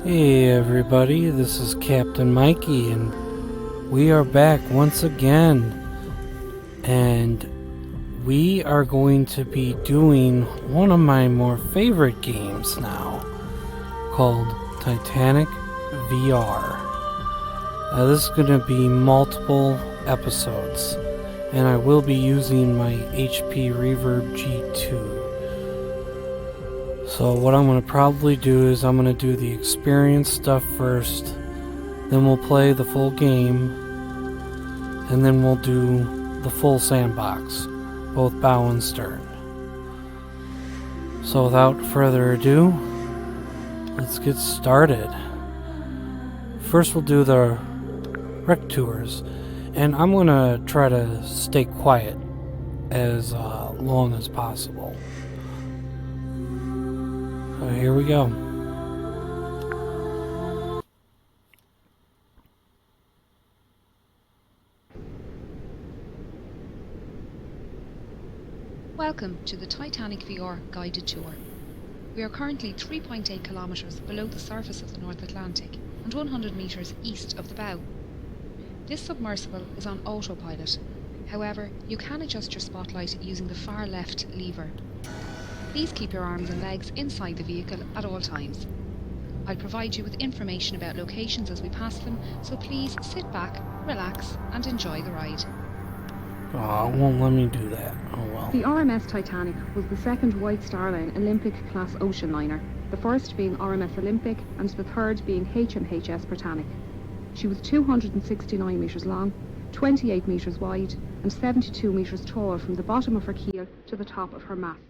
Hey everybody, this is Captain Mikey, and we are back once again. And we are going to be doing one of my more favorite games now, called Titanic VR. Now, this is going to be multiple episodes, and I will be using my HP Reverb G2. So what I'm going to probably do is I'm going to do the experience stuff first, then we'll play the full game, and then we'll do the full sandbox, both bow and stern. So without further ado, let's get started. First we'll do the wreck tours, and I'm going to try to stay quiet as long as possible. So here we go. Welcome to the Titanic VR guided tour. We are currently 3.8 kilometres below the surface of the North Atlantic and 100 metres east of the bow. This submersible is on autopilot. However, you can adjust your spotlight using the far left lever. Please keep your arms and legs inside the vehicle at all times. I'll provide you with information about locations as we pass them, so please sit back, relax and enjoy the ride. Oh, it won't let me do that. Oh well. The RMS Titanic was the second White Star Line Olympic-class ocean liner, the first being RMS Olympic and the third being HMHS Britannic. She was 269 metres long, 28 metres wide and 72 metres tall from the bottom of her keel to the top of her masts.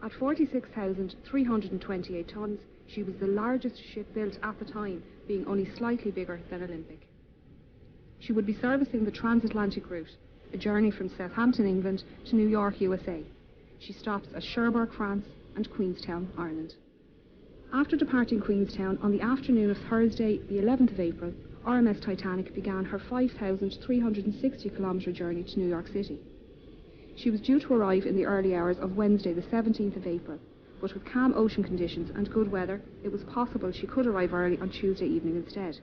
At 46,328 tonnes, she was the largest ship built at the time, being only slightly bigger than Olympic. She would be servicing the transatlantic route, a journey from Southampton, England to New York, USA. She stops at Cherbourg, France and Queenstown, Ireland. After departing Queenstown on the afternoon of Thursday, the 11th of April, RMS Titanic began her 5,360 kilometre journey to New York City. She was due to arrive in the early hours of Wednesday, the 17th of April, but with calm ocean conditions and good weather, it was possible she could arrive early on Tuesday evening instead.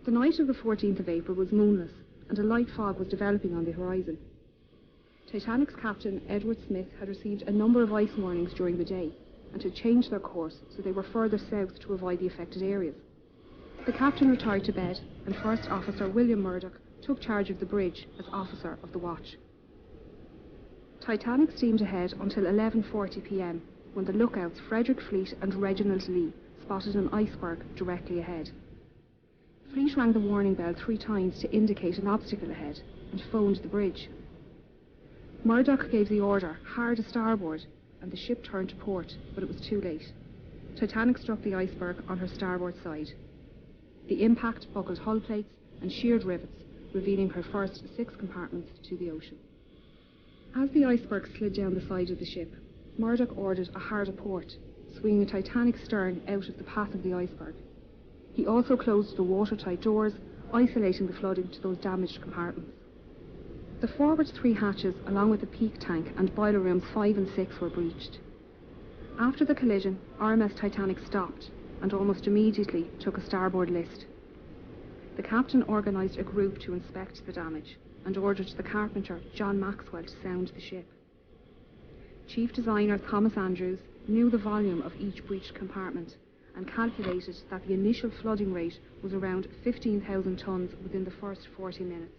The night of the 14th of April was moonless, and a light fog was developing on the horizon. Titanic's captain, Edward Smith, had received a number of ice warnings during the day, and had changed their course so they were further south to avoid the affected areas. The captain retired to bed, and First Officer William Murdoch took charge of the bridge as officer of the watch. Titanic steamed ahead until 11:40 p.m, when the lookouts Frederick Fleet and Reginald Lee spotted an iceberg directly ahead. Fleet rang the warning bell 3 times to indicate an obstacle ahead and phoned the bridge. Murdoch gave the order, hard a starboard, and the ship turned to port, but it was too late. Titanic struck the iceberg on her starboard side. The impact buckled hull plates and sheared rivets, revealing her first 6 compartments to the ocean. As the iceberg slid down the side of the ship, Murdoch ordered a hard a port, swinging the Titanic's stern out of the path of the iceberg. He also closed the watertight doors, isolating the flooding to those damaged compartments. The forward 3 hatches, along with the peak tank and boiler rooms 5 and 6, were breached. After the collision, RMS Titanic stopped and almost immediately took a starboard list. The captain organised a group to inspect the damage and ordered the carpenter, John Maxwell, to sound the ship. Chief designer Thomas Andrews knew the volume of each breached compartment and calculated that the initial flooding rate was around 15,000 tonnes within the first 40 minutes.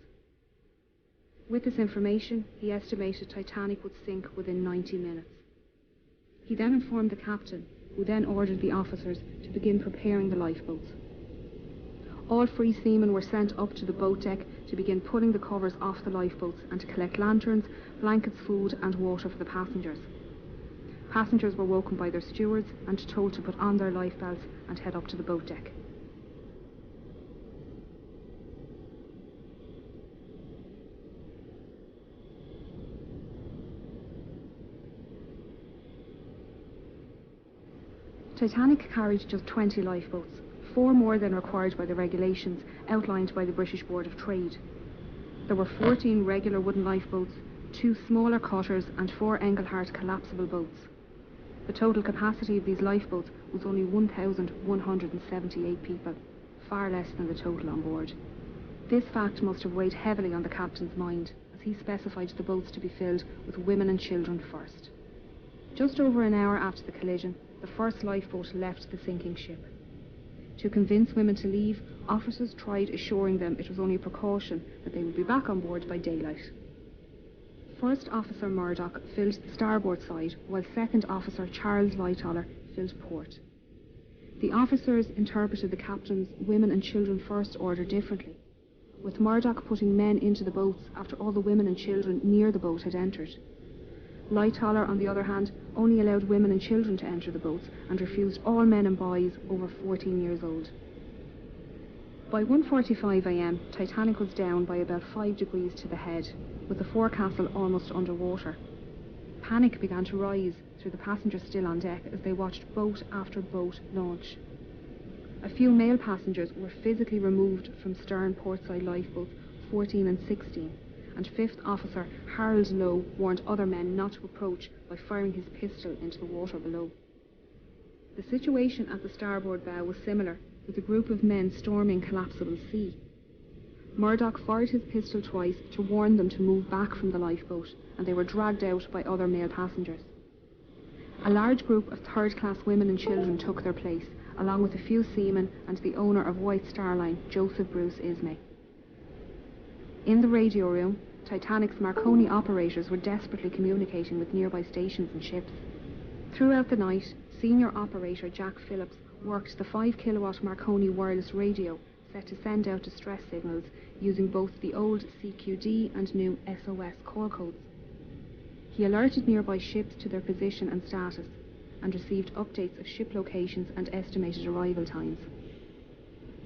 With this information, he estimated Titanic would sink within 90 minutes. He then informed the captain, who then ordered the officers to begin preparing the lifeboats. All free seamen were sent up to the boat deck to begin pulling the covers off the lifeboats and to collect lanterns, blankets, food and water for the passengers. Passengers were woken by their stewards and told to put on their life belts and head up to the boat deck. Titanic carried just 20 lifeboats, 4 more than required by the regulations outlined by the British Board of Trade. There were 14 regular wooden lifeboats, 2 smaller cutters and 4 Engelhart collapsible boats. The total capacity of these lifeboats was only 1,178 people, far less than the total on board. This fact must have weighed heavily on the captain's mind, as he specified the boats to be filled with women and children first. Just over an hour after the collision, the first lifeboat left the sinking ship. To convince women to leave, officers tried assuring them it was only a precaution, that they would be back on board by daylight. First Officer Murdoch filled the starboard side, while Second Officer Charles Lightoller filled port. The officers interpreted the captain's women and children first order differently, with Murdoch putting men into the boats after all the women and children near the boat had entered. Lightoller, on the other hand, only allowed women and children to enter the boats and refused all men and boys over 14 years old. By 1:45 a.m, Titanic was down by about 5 degrees to the head, with the forecastle almost underwater. Panic began to rise through the passengers still on deck as they watched boat after boat launch. A few male passengers were physically removed from stern portside lifeboats 14 and 16, and 5th Officer Harold Lowe warned other men not to approach by firing his pistol into the water below. The situation at the starboard bow was similar, with a group of men storming collapsible sea. Murdoch fired his pistol twice to warn them to move back from the lifeboat, and they were dragged out by other male passengers. A large group of third-class women and children took their place, along with a few seamen and the owner of White Star Line, Joseph Bruce Ismay. In the radio room, Titanic's Marconi operators were desperately communicating with nearby stations and ships. Throughout the night, senior operator Jack Phillips worked the 5-kilowatt Marconi wireless radio set to send out distress signals using both the old CQD and new SOS call codes. He alerted nearby ships to their position and status, and received updates of ship locations and estimated arrival times.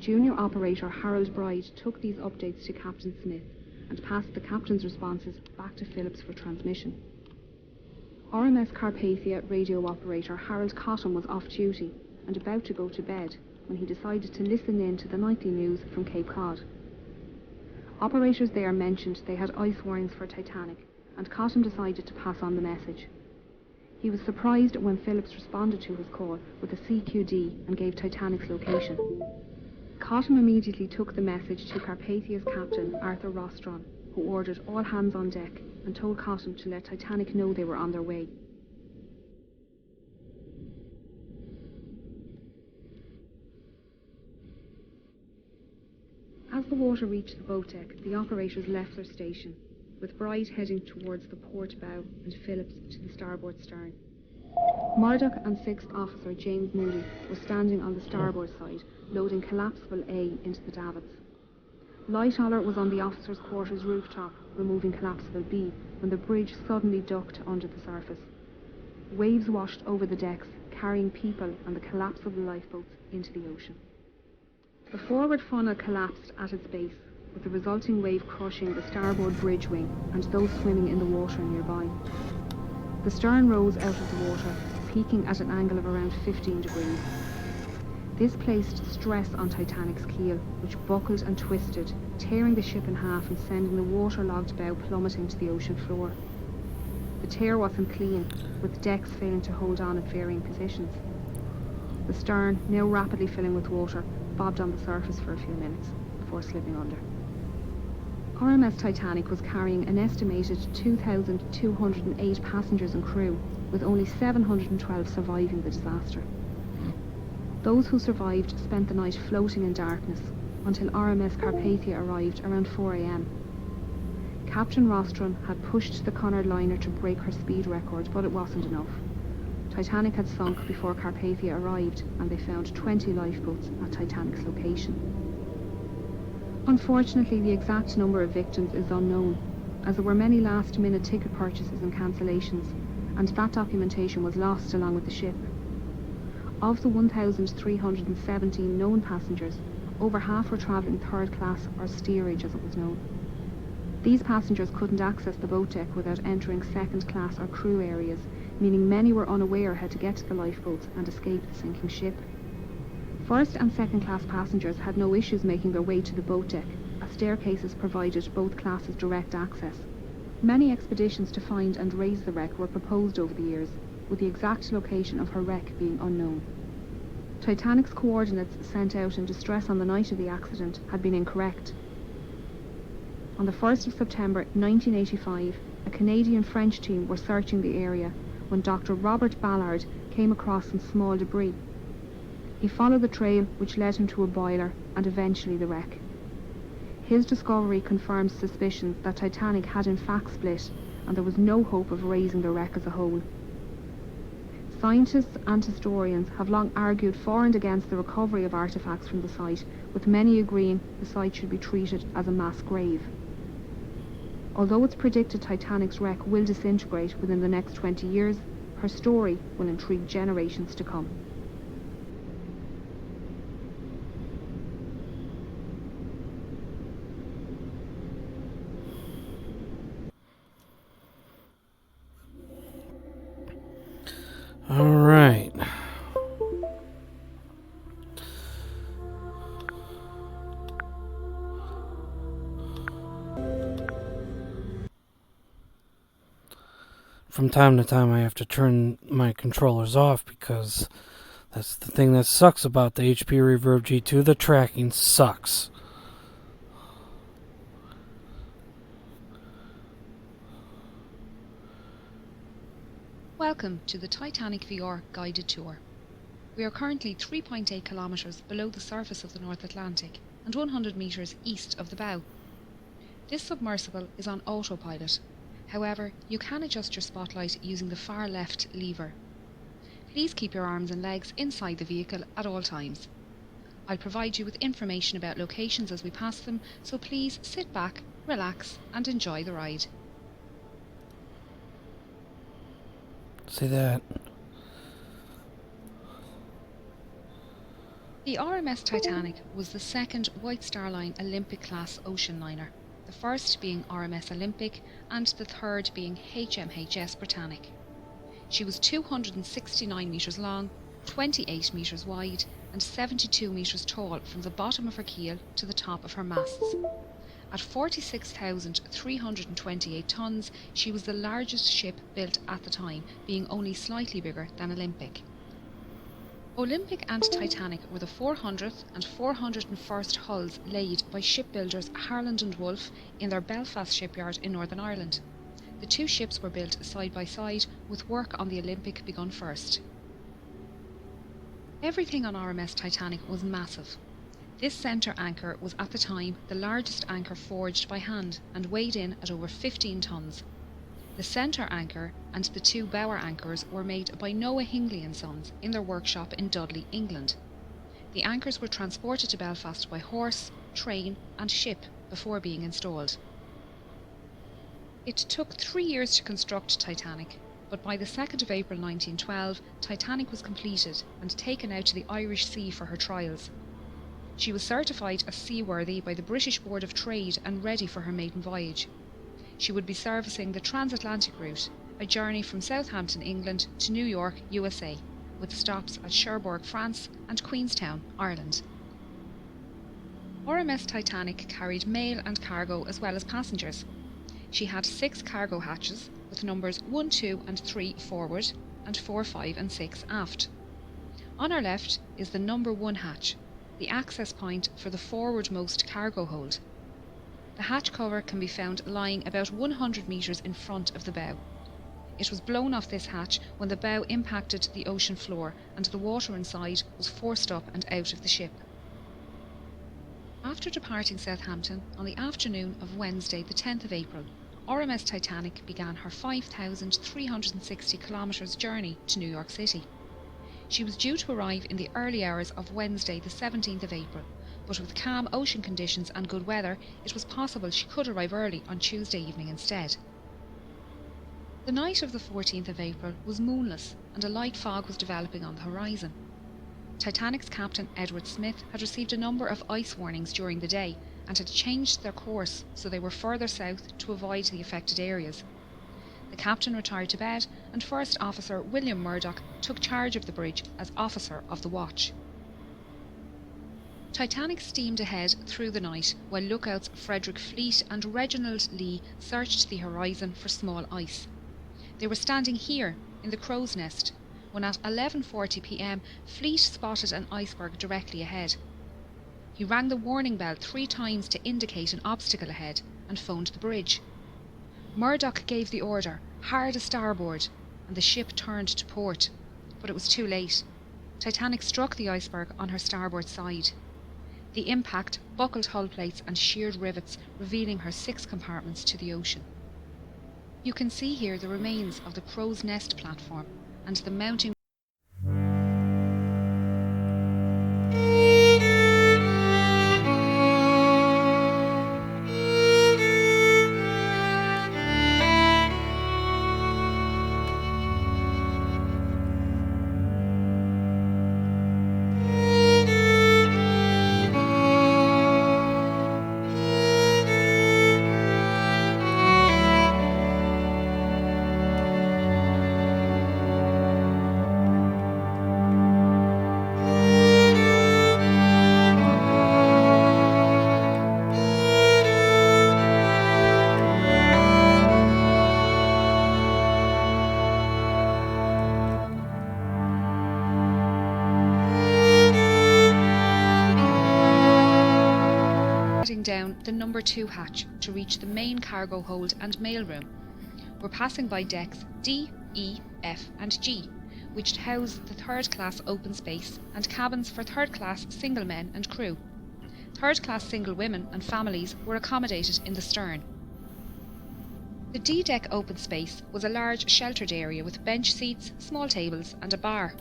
Junior operator Harold Bride took these updates to Captain Smith and passed the captain's responses back to Phillips for transmission. RMS Carpathia radio operator Harold Cotton was off duty and about to go to bed when he decided to listen in to the nightly news from Cape Cod. Operators there mentioned they had ice warnings for Titanic, and Cotton decided to pass on the message. He was surprised when Phillips responded to his call with a CQD and gave Titanic's location. Cotton immediately took the message to Carpathia's captain, Arthur Rostron, who ordered all hands on deck and told Cotton to let Titanic know they were on their way. As the water reached the boat deck, the operators left their station, with Bride heading towards the port bow and Phillips to the starboard stern. Murdoch and 6th Officer James Moody were standing on the starboard side, loading collapsible A into the davits. Lightoller was on the officers' quarters rooftop, removing collapsible B, when the bridge suddenly ducked under the surface. Waves washed over the decks, carrying people and the collapsible lifeboats into the ocean. The forward funnel collapsed at its base, with the resulting wave crushing the starboard bridge wing and those swimming in the water nearby. The stern rose out of the water, peaking at an angle of around 15 degrees. This placed stress on Titanic's keel, which buckled and twisted, tearing the ship in half and sending the waterlogged bow plummeting to the ocean floor. The tear wasn't clean, with decks failing to hold on at varying positions. The stern, now rapidly filling with water, bobbed on the surface for a few minutes before slipping under. RMS Titanic was carrying an estimated 2,208 passengers and crew, with only 712 surviving the disaster. Those who survived spent the night floating in darkness until RMS Carpathia arrived around 4 a.m. Captain Rostron had pushed the Cunard liner to break her speed record, but it wasn't enough. Titanic had sunk before Carpathia arrived, and they found 20 lifeboats at Titanic's location. Unfortunately, the exact number of victims is unknown, as there were many last-minute ticket purchases and cancellations, and that documentation was lost along with the ship. Of the 1,317 known passengers, over half were travelling third class or steerage as it was known. These passengers couldn't access the boat deck without entering second class or crew areas, meaning many were unaware how to get to the lifeboats and escape the sinking ship. First and second class passengers had no issues making their way to the boat deck, as staircases provided both classes direct access. Many expeditions to find and raise the wreck were proposed over the years, with the exact location of her wreck being unknown. Titanic's coordinates sent out in distress on the night of the accident had been incorrect. On the 1st of September 1985, a Canadian-French team were searching the area when Dr. Robert Ballard came across some small debris. He followed the trail which led him to a boiler and eventually the wreck. His discovery confirms suspicions that Titanic had in fact split and there was no hope of raising the wreck as a whole. Scientists and historians have long argued for and against the recovery of artefacts from the site, with many agreeing the site should be treated as a mass grave. Although it's predicted Titanic's wreck will disintegrate within the next 20 years, her story will intrigue generations to come. All right. From time to time I have to turn my controllers off because that's the thing that sucks about the HP Reverb G2. The tracking sucks. Welcome to the Titanic VR guided tour. We are currently 3.8 kilometres below the surface of the North Atlantic and 100 metres east of the bow. This submersible is on autopilot. However, you can adjust your spotlight using the far left lever. Please keep your arms and legs inside the vehicle at all times. I'll provide you with information about locations as we pass them, so please sit back, relax and enjoy the ride. See that? The RMS Titanic was the second White Star Line Olympic-class ocean liner, the first being RMS Olympic and the third being HMHS Britannic. She was 269 metres long, 28 metres wide and 72 metres tall from the bottom of her keel to the top of her masts. At 46,328 tonnes, she was the largest ship built at the time, being only slightly bigger than Olympic. Olympic and Titanic were the 400th and 401st hulls laid by shipbuilders Harland and Wolff in their Belfast shipyard in Northern Ireland. The two ships were built side by side, with work on the Olympic begun first. Everything on RMS Titanic was massive. This centre anchor was at the time the largest anchor forged by hand and weighed in at over 15 tonnes. The centre anchor and the two bower anchors were made by Noah Hingley and Sons in their workshop in Dudley, England. The anchors were transported to Belfast by horse, train and ship before being installed. It took 3 years to construct Titanic, but by the 2nd of April 1912, Titanic was completed and taken out to the Irish Sea for her trials. She was certified as seaworthy by the British Board of Trade and ready for her maiden voyage. She would be servicing the transatlantic route, a journey from Southampton, England to New York, USA, with stops at Cherbourg, France and Queenstown, Ireland. RMS Titanic carried mail and cargo as well as passengers. She had 6 cargo hatches with numbers 1, 2 and 3 forward and 4, 5 and 6 aft. On our left is the number 1 hatch, the access point for the forwardmost cargo hold. The hatch cover can be found lying about 100 metres in front of the bow. It was blown off this hatch when the bow impacted the ocean floor and the water inside was forced up and out of the ship. After departing Southampton on the afternoon of Wednesday the 10th of April, RMS Titanic began her 5,360 kilometres journey to New York City. She was due to arrive in the early hours of Wednesday the 17th of April, but with calm ocean conditions and good weather, it was possible she could arrive early on Tuesday evening instead. The night of the 14th of April was moonless and a light fog was developing on the horizon. Titanic's captain Edward Smith had received a number of ice warnings during the day and had changed their course so they were further south to avoid the affected areas. The captain retired to bed, and First Officer William Murdoch took charge of the bridge as Officer of the Watch. Titanic steamed ahead through the night while lookouts Frederick Fleet and Reginald Lee searched the horizon for small ice. They were standing here, in the crow's nest, when at 11:40 p.m. Fleet spotted an iceberg directly ahead. He rang the warning bell 3 times to indicate an obstacle ahead and phoned the bridge. Murdoch gave the order, hard a starboard, and the ship turned to port, but it was too late. Titanic struck the iceberg on her starboard side. The impact buckled hull plates and sheared rivets, revealing her 6 compartments to the ocean. You can see here the remains of the crow's nest platform and the mounting down the number 2 hatch to reach the main cargo hold and mailroom. We're passing by decks D, E, F and G, which house the third-class open space and cabins for third-class single men and crew. Third-class single women and families were accommodated in the stern. The D deck open space was a large sheltered area with bench seats, small tables and a bar.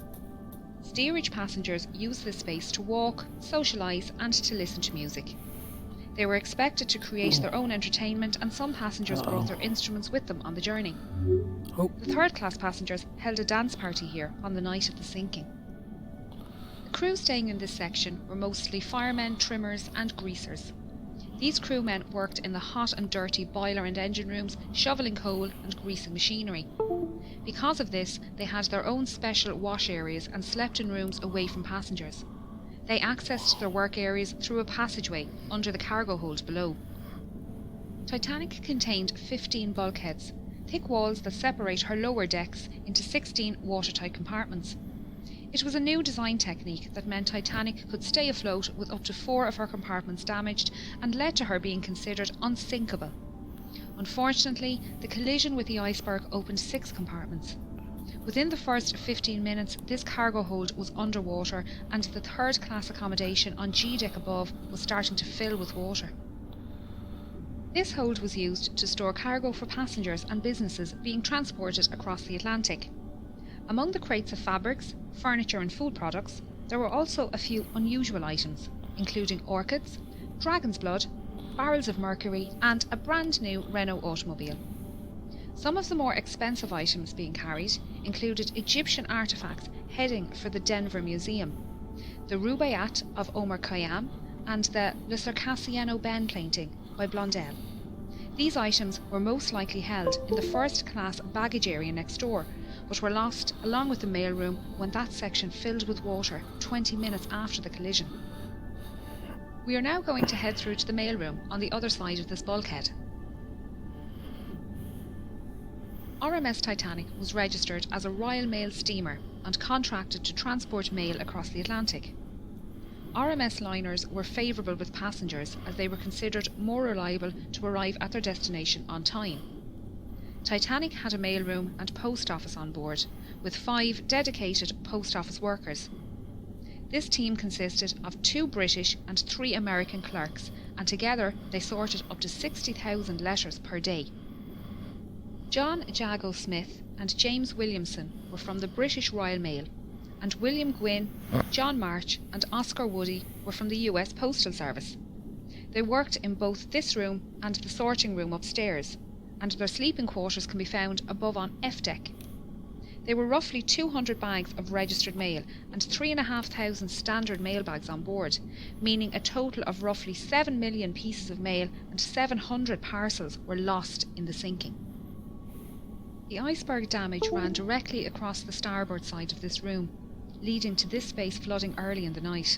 Steerage passengers used this space to walk, socialise and to listen to music. They were expected to create their own entertainment, and some passengers brought their instruments with them on the journey. The third-class passengers held a dance party here on the night of the sinking. The crew staying in this section were mostly firemen, trimmers and greasers. These crewmen worked in the hot and dirty boiler and engine rooms, shovelling coal and greasing machinery. Because of this, they had their own special wash areas and slept in rooms away from passengers. They accessed their work areas through a passageway under the cargo hold below. Titanic contained 15 bulkheads, thick walls that separate her lower decks into 16 watertight compartments. It was a new design technique that meant Titanic could stay afloat with up to 4 of her compartments damaged and led to her being considered unsinkable. Unfortunately, the collision with the iceberg opened 6 compartments. Within the first 15 minutes, this cargo hold was underwater and the third-class accommodation on G deck above was starting to fill with water. This hold was used to store cargo for passengers and businesses being transported across the Atlantic. Among the crates of fabrics, furniture and food products, there were also a few unusual items, including orchids, dragon's blood, barrels of mercury and a brand new Renault automobile. Some of the more expensive items being carried included Egyptian artefacts heading for the Denver Museum, the Rubaiyat of Omar Khayyam and the Le Circassiano Ben painting by Blondel. These items were most likely held in the first-class baggage area next door, but were lost along with the mailroom when that section filled with water 20 minutes after the collision. We are now going to head through to the mailroom on the other side of this bulkhead. RMS Titanic was registered as a Royal Mail steamer and contracted to transport mail across the Atlantic. RMS liners were favourable with passengers as they were considered more reliable to arrive at their destination on time. Titanic had a mailroom and post office on board, with 5 dedicated post office workers. This team consisted of 2 British and 3 American clerks, and together they sorted up to 60,000 letters per day. John Jago Smith and James Williamson were from the British Royal Mail, and William Gwynne, John March and Oscar Woody were from the US Postal Service. They worked in both this room and the sorting room upstairs, and their sleeping quarters can be found above on F deck. There were roughly 200 bags of registered mail and 3,500 standard mail bags on board, meaning a total of roughly 7 million pieces of mail and 700 parcels were lost in the sinking. The iceberg damage ran directly across the starboard side of this room, leading to this space flooding early in the night.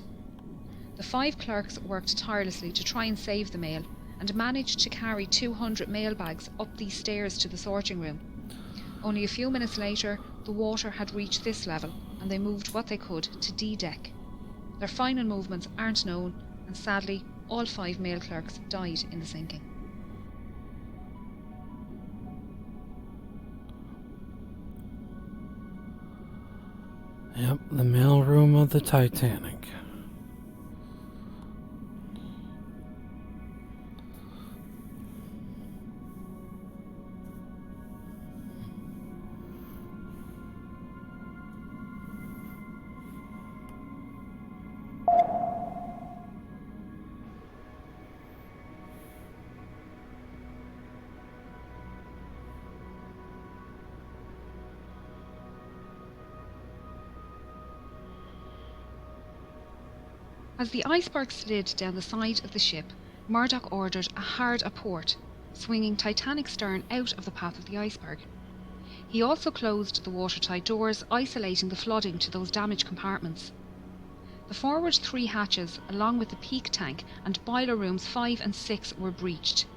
The 5 clerks worked tirelessly to try and save the mail, and managed to carry 200 mailbags up these stairs to the sorting room. Only a few minutes later, the water had reached this level, and they moved what they could to D-deck. Their final movements aren't known, and sadly, all 5 mail clerks died in the sinking. Yep, the mail room of the Titanic. As the iceberg slid down the side of the ship, Murdoch ordered a hard aport, swinging Titanic's stern out of the path of the iceberg. He also closed the watertight doors, isolating the flooding to those damaged compartments. The forward 3 hatches, along with the peak tank and boiler rooms 5 and 6, were breached.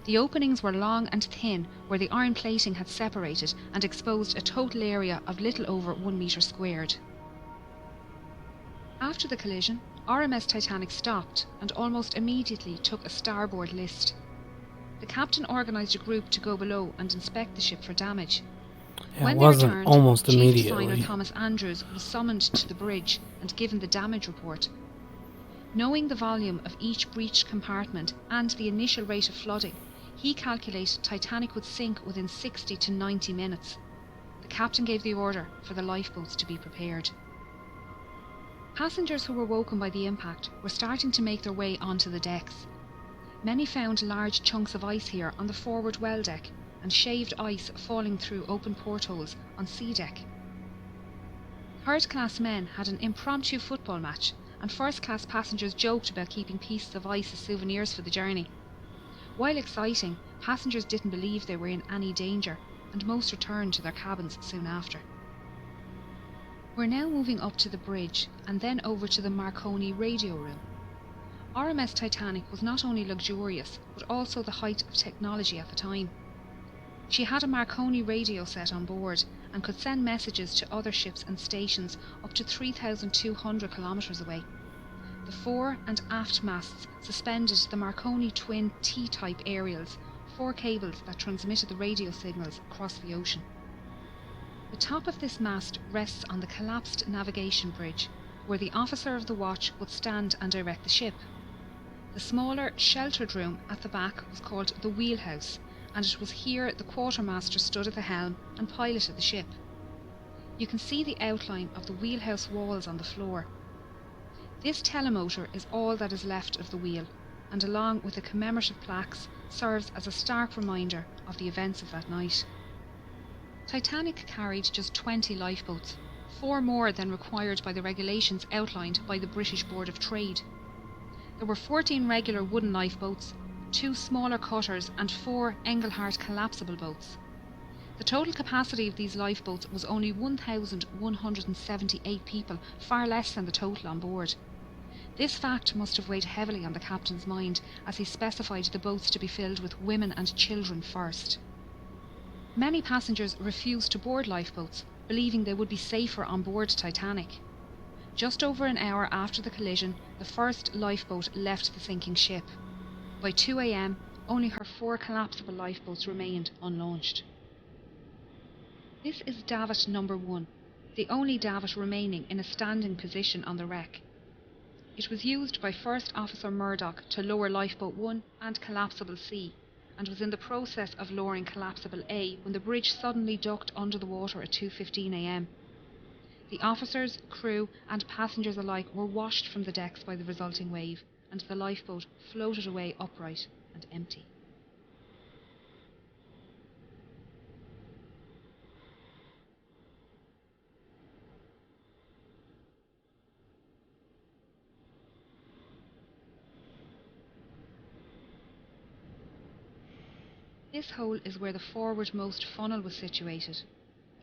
The openings were long and thin, where the iron plating had separated and exposed a total area of little over 1 metre squared. After the collision, RMS Titanic stopped and almost immediately took a starboard list. The captain organised a group to go below and inspect the ship for damage. Yeah, When it they wasn't returned, almost Chief Designer immediately. Thomas Andrews was summoned to the bridge and given the damage report. Knowing the volume of each breached compartment and the initial rate of flooding, he calculated Titanic would sink within 60 to 90 minutes. The captain gave the order for the lifeboats to be prepared. Passengers who were woken by the impact were starting to make their way onto the decks. Many found large chunks of ice here on the forward well deck, and shaved ice falling through open portholes on sea deck. Third-class men had an impromptu football match, and first-class passengers joked about keeping pieces of ice as souvenirs for the journey. While exciting, passengers didn't believe they were in any danger, and most returned to their cabins soon after. We're now moving up to the bridge, and then over to the Marconi radio room. RMS Titanic was not only luxurious, but also the height of technology at the time. She had a Marconi radio set on board, and could send messages to other ships and stations up to 3,200 kilometres away. The fore and aft masts suspended the Marconi twin T-type aerials, 4 cables that transmitted the radio signals across the ocean. The top of this mast rests on the collapsed navigation bridge, where the officer of the watch would stand and direct the ship. The smaller, sheltered room at the back was called the wheelhouse, and it was here the quartermaster stood at the helm and piloted the ship. You can see the outline of the wheelhouse walls on the floor. This telemotor is all that is left of the wheel, and along with the commemorative plaques, serves as a stark reminder of the events of that night. Titanic carried just 20 lifeboats, 4 more than required by the regulations outlined by the British Board of Trade. There were 14 regular wooden lifeboats, 2 smaller cutters and 4 Engelhart collapsible boats. The total capacity of these lifeboats was only 1,178 people, far less than the total on board. This fact must have weighed heavily on the captain's mind, as he specified the boats to be filled with women and children first. Many passengers refused to board lifeboats, believing they would be safer on board Titanic. Just over an hour after the collision, the first lifeboat left the sinking ship. By 2 a.m, only her 4 collapsible lifeboats remained unlaunched. This is davit number 1, the only davit remaining in a standing position on the wreck. It was used by First Officer Murdoch to lower lifeboat 1 and collapsible C, and was in the process of lowering collapsible A when the bridge suddenly ducked under the water at 2:15 a.m. The officers, crew and passengers alike were washed from the decks by the resulting wave, and the lifeboat floated away upright and empty. This hole is where the forwardmost funnel was situated.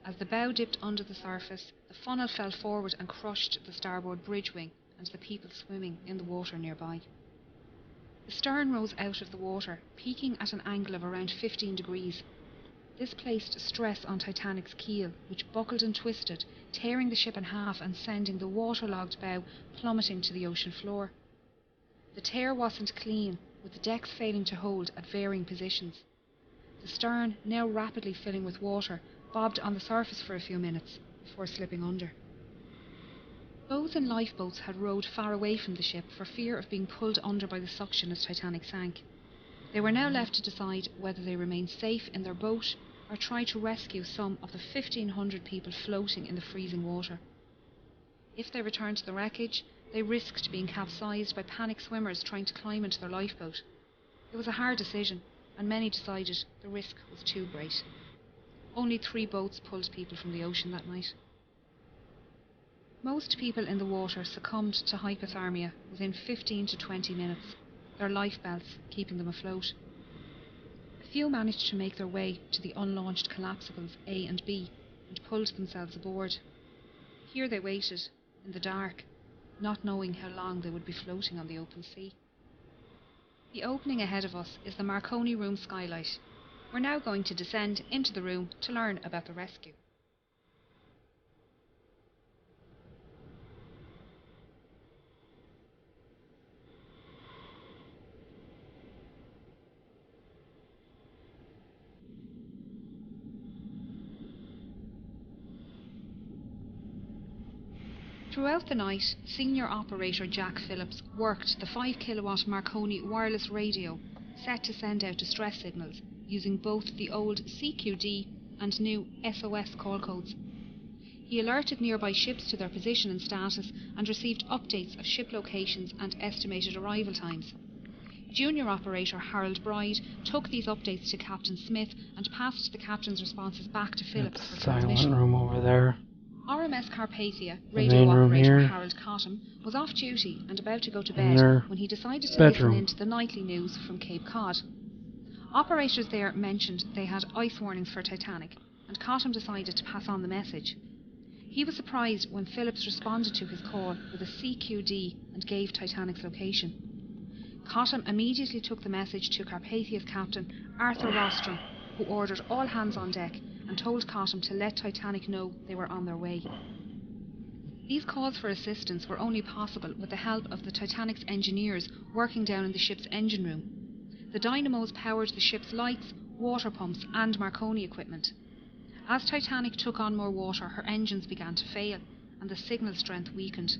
As the bow dipped under the surface, the funnel fell forward and crushed the starboard bridge wing and the people swimming in the water nearby. The stern rose out of the water, peaking at an angle of around 15 degrees. This placed stress on Titanic's keel, which buckled and twisted, tearing the ship in half and sending the waterlogged bow plummeting to the ocean floor. The tear wasn't clean, with the decks failing to hold at varying positions. The stern, now rapidly filling with water, bobbed on the surface for a few minutes before slipping under. Those in lifeboats had rowed far away from the ship for fear of being pulled under by the suction as Titanic sank. They were now left to decide whether they remained safe in their boat or try to rescue some of the 1,500 people floating in the freezing water. If they returned to the wreckage, they risked being capsized by panicked swimmers trying to climb into their lifeboat. It was a hard decision, and many decided the risk was too great. Only 3 boats pulled people from the ocean that night. Most people in the water succumbed to hypothermia within 15 to 20 minutes, their life belts keeping them afloat. A few managed to make their way to the unlaunched collapsibles A and B and pulled themselves aboard. Here they waited, in the dark, not knowing how long they would be floating on the open sea. The opening ahead of us is the Marconi room skylight. We're now going to descend into the room to learn about the rescue. Throughout the night, senior operator Jack Phillips worked the 5 kilowatt Marconi wireless radio set to send out distress signals using both the old CQD and new SOS call codes. He alerted nearby ships to their position and status and received updates of ship locations and estimated arrival times. Junior operator Harold Bride took these updates to Captain Smith and passed the captain's responses back to Phillips for transmission. Silent room over there. RMS Carpathia The radio main room operator here. Harold Cottam was off duty and about to go to And bed their when he decided to bedroom. listen in to the nightly news from Cape Cod. Operators there mentioned they had ice warnings for Titanic, and Cottam decided to pass on the message. He was surprised when Phillips responded to his call with a CQD and gave Titanic's location. Cottam immediately took the message to Carpathia's captain, Arthur Rostron, who ordered all hands on deck and told Cottam to let Titanic know they were on their way. These calls for assistance were only possible with the help of the Titanic's engineers working down in the ship's engine room. The dynamos powered the ship's lights, water pumps and Marconi equipment. As Titanic took on more water, her engines began to fail and the signal strength weakened.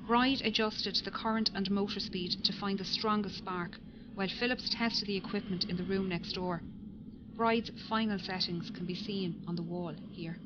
Bride adjusted the current and motor speed to find the strongest spark, while Phillips tested the equipment in the room next door. Bride's final settings can be seen on the wall here.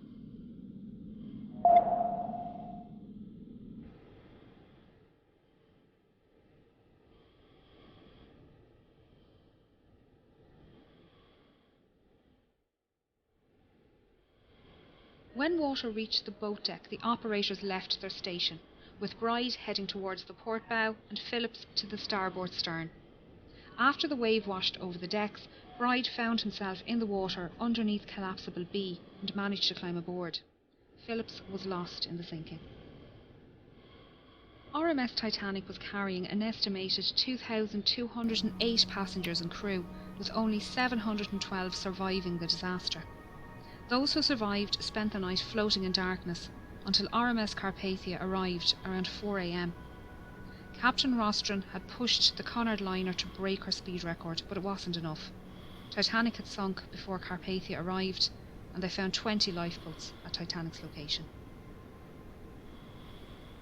When water reached the boat deck, the operators left their station, with Bride heading towards the port bow and Phillips to the starboard stern. After the wave washed over the decks, Bride found himself in the water underneath collapsible B and managed to climb aboard. Phillips was lost in the sinking. RMS Titanic was carrying an estimated 2,208 passengers and crew, with only 712 surviving the disaster. Those who survived spent the night floating in darkness until RMS Carpathia arrived around 4 a.m. Captain Rostron had pushed the Cunard liner to break her speed record, but it wasn't enough. Titanic had sunk before Carpathia arrived, and they found 20 lifeboats at Titanic's location.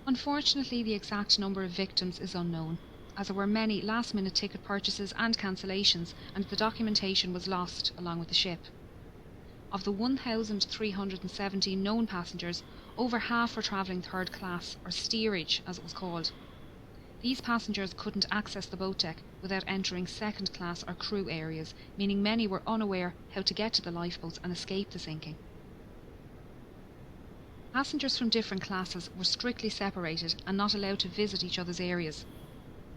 Unfortunately, the exact number of victims is unknown, as there were many last-minute ticket purchases and cancellations, and the documentation was lost along with the ship. Of the 1,370 known passengers, over half were travelling third class, or steerage as it was called. These passengers couldn't access the boat deck without entering second class or crew areas, meaning many were unaware how to get to the lifeboats and escape the sinking. Passengers from different classes were strictly separated and not allowed to visit each other's areas.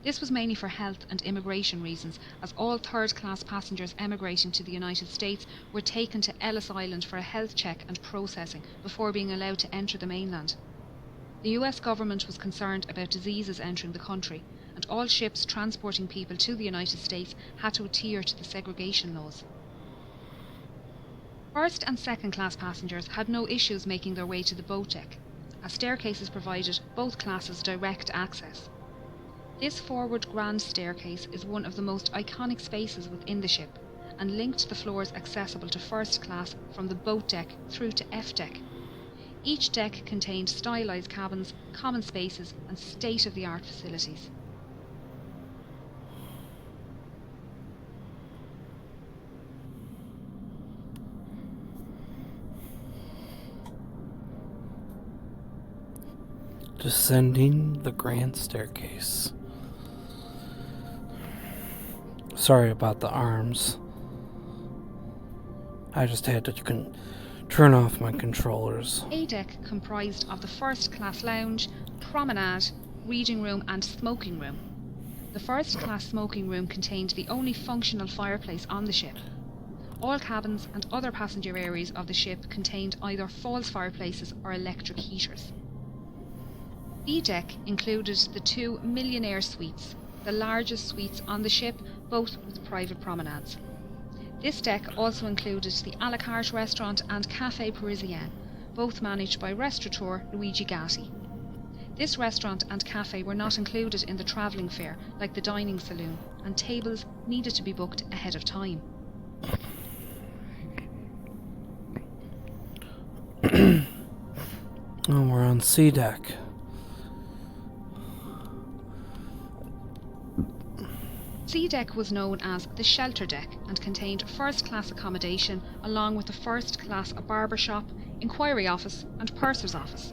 This was mainly for health and immigration reasons, as all third-class passengers emigrating to the United States were taken to Ellis Island for a health check and processing before being allowed to enter the mainland. The US government was concerned about diseases entering the country, and all ships transporting people to the United States had to adhere to the segregation laws. First and second class passengers had no issues making their way to the boat deck, as staircases provided both classes direct access. This forward grand staircase is one of the most iconic spaces within the ship, and linked the floors accessible to first class from the boat deck through to F deck. Each deck contained stylised cabins, common spaces and state-of-the-art facilities. Descending the grand staircase. Sorry about the arms. I just had to turn off my controllers. A deck comprised of the first class lounge, promenade, reading room and smoking room. The first class smoking room contained the only functional fireplace on the ship. All cabins and other passenger areas of the ship contained either false fireplaces or electric heaters. B deck included the 2 millionaire suites, the largest suites on the ship, both with private promenades. This deck also included the a la carte restaurant and Café Parisien, both managed by restaurateur Luigi Gatti. This restaurant and cafe were not included in the travelling fare like the dining saloon, and tables needed to be booked ahead of time. Oh, we're on C deck. C deck was known as the shelter deck and contained first-class accommodation along with a first-class barber shop, inquiry office and purser's office.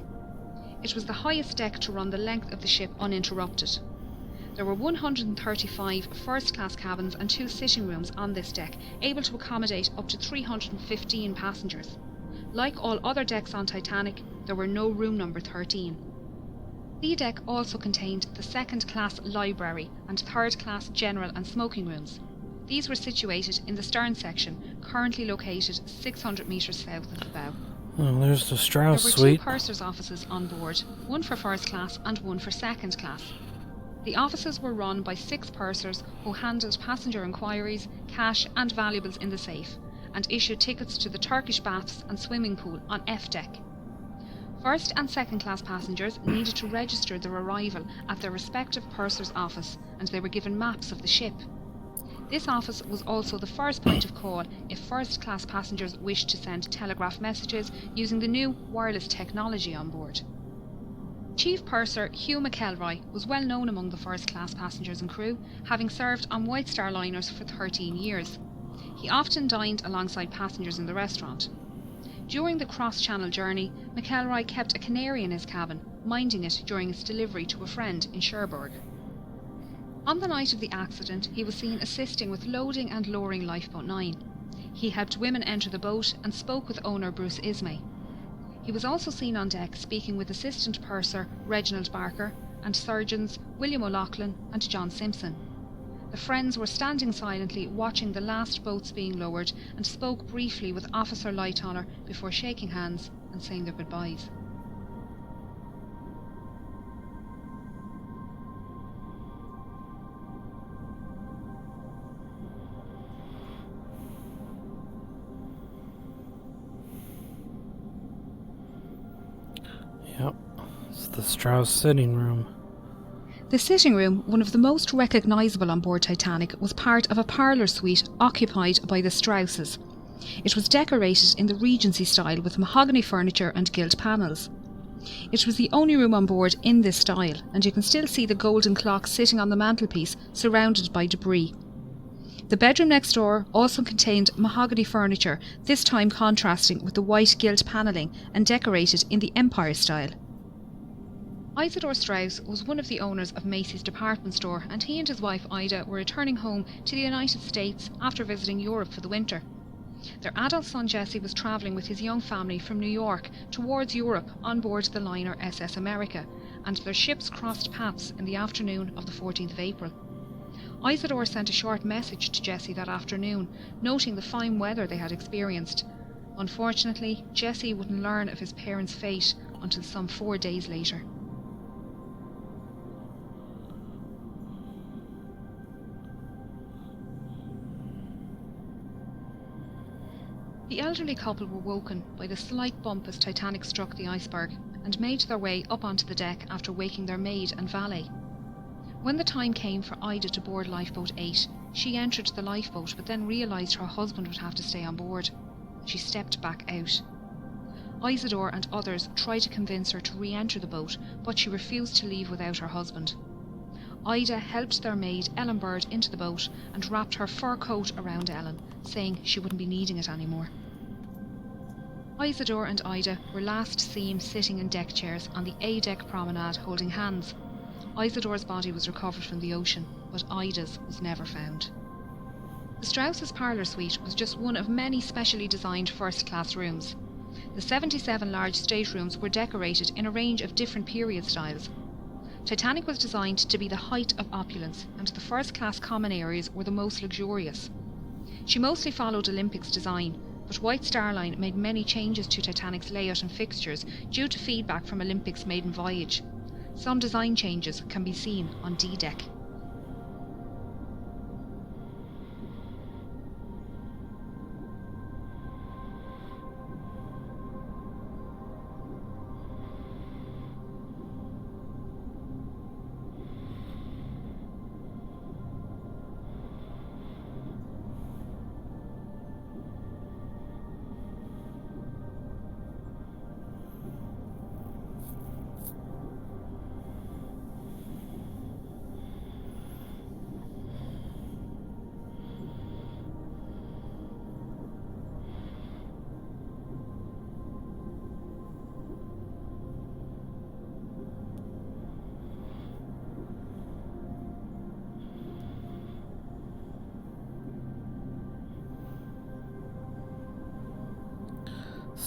It was the highest deck to run the length of the ship uninterrupted. There were 135 first-class cabins and 2 sitting rooms on this deck, able to accommodate up to 315 passengers. Like all other decks on Titanic, there were no room number 13. B deck also contained the second-class library and third-class general and smoking rooms. These were situated in the stern section, currently located 600 metres south of the bow. Oh, there's the Strauss There were suite. 2 purser's offices on board, one for first class and one for second class. The offices were run by 6 pursers who handled passenger inquiries, cash and valuables in the safe, and issued tickets to the Turkish baths and swimming pool on F deck. First and second class passengers needed to register their arrival at their respective purser's office, and they were given maps of the ship. This office was also the first point of call if first class passengers wished to send telegraph messages using the new wireless technology on board. Chief Purser Hugh McElroy was well known among the first class passengers and crew, having served on White Star liners for 13 years. He often dined alongside passengers in the restaurant. During the cross-channel journey, McElroy kept a canary in his cabin, minding it during its delivery to a friend in Cherbourg. On the night of the accident, he was seen assisting with loading and lowering Lifeboat 9. He helped women enter the boat and spoke with owner Bruce Ismay. He was also seen on deck speaking with Assistant Purser Reginald Barker and surgeons William O'Loughlin and John Simpson. The friends were standing silently watching the last boats being lowered and spoke briefly with Officer Lightoller before shaking hands and saying their goodbyes. Yep, it's the Strauss sitting room. The sitting room, one of the most recognisable on board Titanic, was part of a parlour suite occupied by the Strausses. It was decorated in the Regency style with mahogany furniture and gilt panels. It was the only room on board in this style, and you can still see the golden clock sitting on the mantelpiece, surrounded by debris. The bedroom next door also contained mahogany furniture, this time contrasting with the white gilt panelling and decorated in the Empire style. Isidore Strauss was one of the owners of Macy's department store, and he and his wife Ida were returning home to the United States after visiting Europe for the winter. Their adult son Jesse was travelling with his young family from New York towards Europe on board the liner SS America, and their ships crossed paths in the afternoon of the 14th of April. Isidore sent a short message to Jessie that afternoon, noting the fine weather they had experienced. Unfortunately, Jessie wouldn't learn of his parents' fate until some 4 days later. The elderly couple were woken by the slight bump as Titanic struck the iceberg and made their way up onto the deck after waking their maid and valet. When the time came for Ida to board Lifeboat 8, she entered the lifeboat but then realised her husband would have to stay on board. She stepped back out. Isidore and others tried to convince her to re-enter the boat, but she refused to leave without her husband. Ida helped their maid Ellen Bird into the boat and wrapped her fur coat around Ellen, saying she wouldn't be needing it anymore. Isidore and Ida were last seen sitting in deck chairs on the A-deck promenade holding hands. Isidore's body was recovered from the ocean, but Ida's was never found. The Strauss's parlour suite was just one of many specially designed first-class rooms. The 77 large staterooms were decorated in a range of different period styles. Titanic was designed to be the height of opulence, and the first-class common areas were the most luxurious. She mostly followed Olympic's design, but White Star Line made many changes to Titanic's layout and fixtures due to feedback from Olympic's maiden voyage. Some design changes can be seen on D-Deck.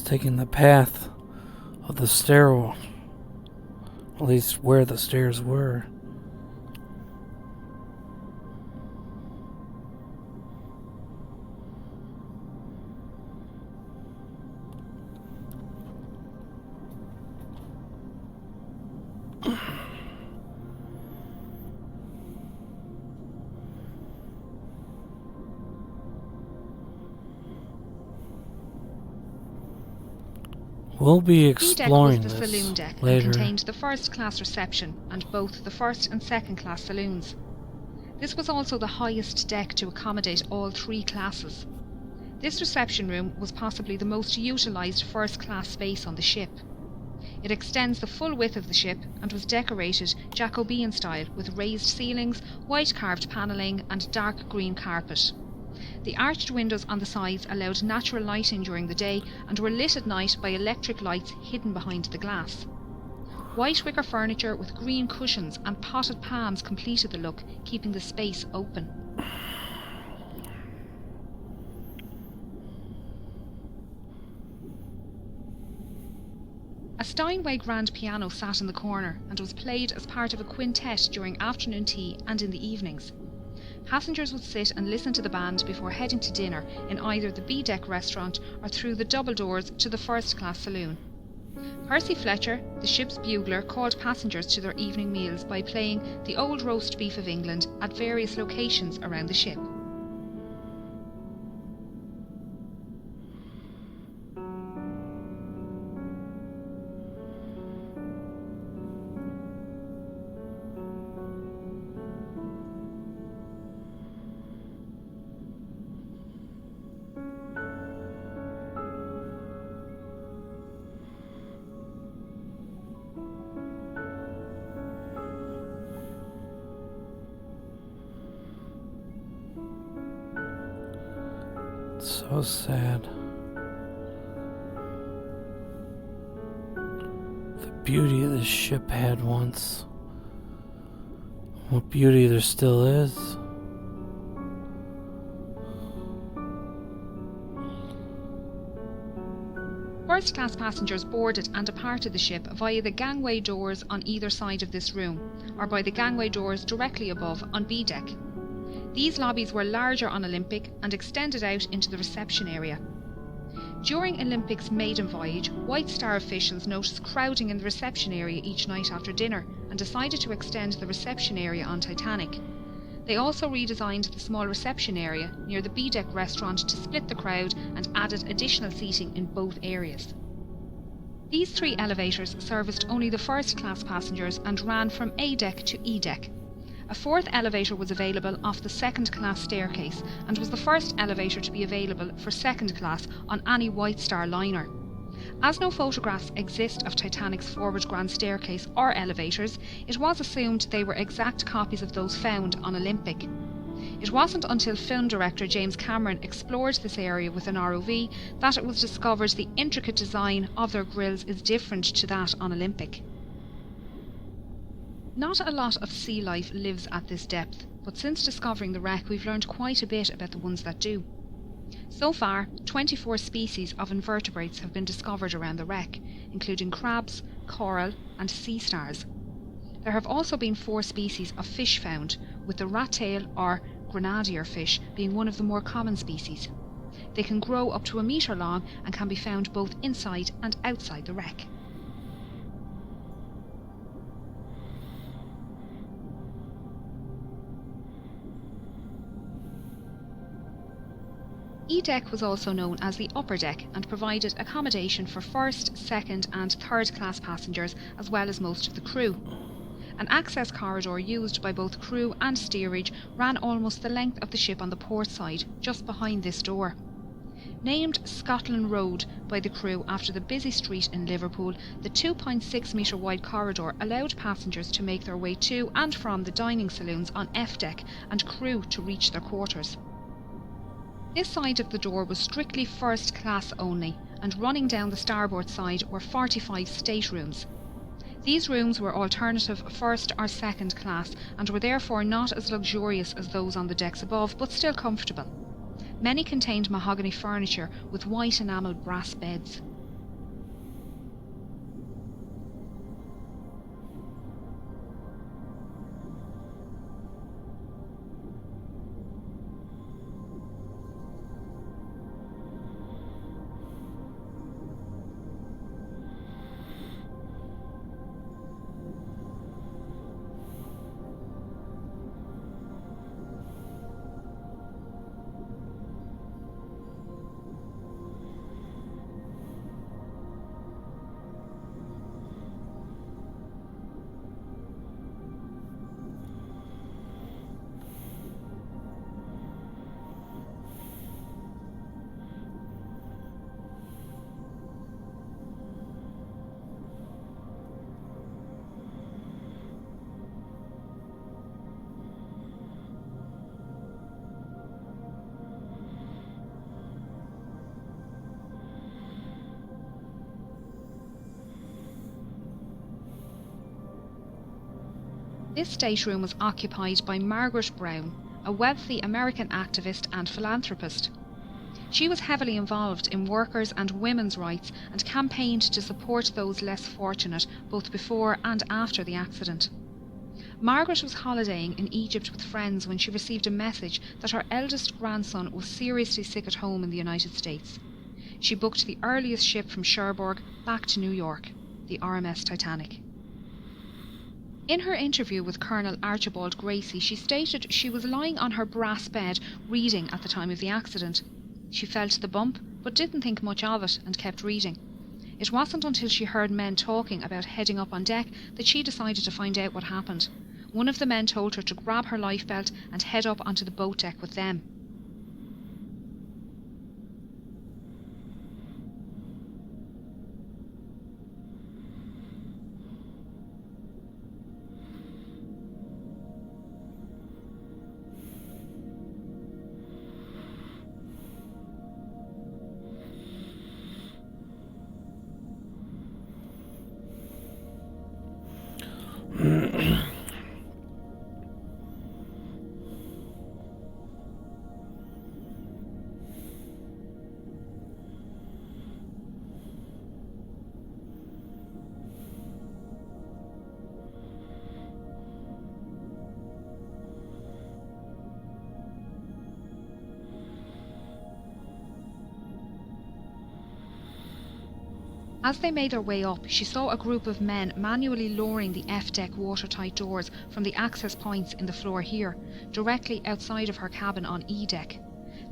Taking the path of the stairwell, at least where the stairs were. We'll be exploring D-Deck was the this saloon deck later. and contained the first-class reception and both the first and second-class saloons. This was also the highest deck to accommodate all 3 classes. This reception room was possibly the most utilised first-class space on the ship. It extends the full width of the ship and was decorated Jacobean style with raised ceilings, white carved panelling and dark green carpet. The arched windows on the sides allowed natural lighting during the day and were lit at night by electric lights hidden behind the glass. White wicker furniture with green cushions and potted palms completed the look, keeping the space open. A Steinway grand piano sat in the corner and was played as part of a quintet during afternoon tea and in the evenings. Passengers would sit and listen to the band before heading to dinner in either the B-Deck restaurant or through the double doors to the first-class saloon. Percy Fletcher, the ship's bugler, called passengers to their evening meals by playing the Old Roast Beef of England at various locations around the ship. So sad. The beauty this ship had once. What beauty there still is. first-class passengers boarded and departed the ship via the gangway doors on either side of this room, or by the gangway doors directly above on B deck. These lobbies were larger on Olympic and extended out into the reception area. During Olympic's maiden voyage, White Star officials noticed crowding in the reception area each night after dinner and decided to extend the reception area on Titanic. They also redesigned the small reception area near the B-deck restaurant to split the crowd and added additional seating in both areas. These 3 elevators serviced only the first-class passengers and ran from A-deck to E-deck. A 4th elevator was available off the second-class staircase and was the first elevator to be available for second class on any White Star liner. As no photographs exist of Titanic's forward grand staircase or elevators, it was assumed they were exact copies of those found on Olympic. It wasn't until film director James Cameron explored this area with an ROV that it was discovered the intricate design of their grilles is different to that on Olympic. Not a lot of sea life lives at this depth, but since discovering the wreck we've learned quite a bit about the ones that do. So far, 24 species of invertebrates have been discovered around the wreck, including crabs, coral and sea stars. There have also been 4 species of fish found, with the rat-tail or grenadier fish being one of the more common species. They can grow up to 1 metre long and can be found both inside and outside the wreck. E-deck was also known as the upper deck and provided accommodation for first, second and third class passengers as well as most of the crew. An access corridor used by both crew and steerage ran almost the length of the ship on the port side, just behind this door. Named Scotland Road by the crew after the busy street in Liverpool, the 2.6 metre wide corridor allowed passengers to make their way to and from the dining saloons on F deck and crew to reach their quarters. This side of the door was strictly first class only, and running down the starboard side were 45 staterooms. These rooms were alternative first or second class and were therefore not as luxurious as those on the decks above, but still comfortable. Many contained mahogany furniture with white enamelled brass beds. This stateroom was occupied by Margaret Brown, a wealthy American activist and philanthropist. She was heavily involved in workers' and women's rights and campaigned to support those less fortunate both before and after the accident. Margaret was holidaying in Egypt with friends when she received a message that her eldest grandson was seriously sick at home in the United States. She booked the earliest ship from Cherbourg back to New York, the RMS Titanic. In her interview with Colonel Archibald Gracie, she stated she was lying on her brass bed reading at the time of the accident. She felt the bump, but didn't think much of it and kept reading. It wasn't until she heard men talking about heading up on deck that she decided to find out what happened. One of the men told her to grab her lifebelt and head up onto the boat deck with them. As they made their way up, she saw a group of men manually lowering the F-deck watertight doors from the access points in the floor here, directly outside of her cabin on E-deck.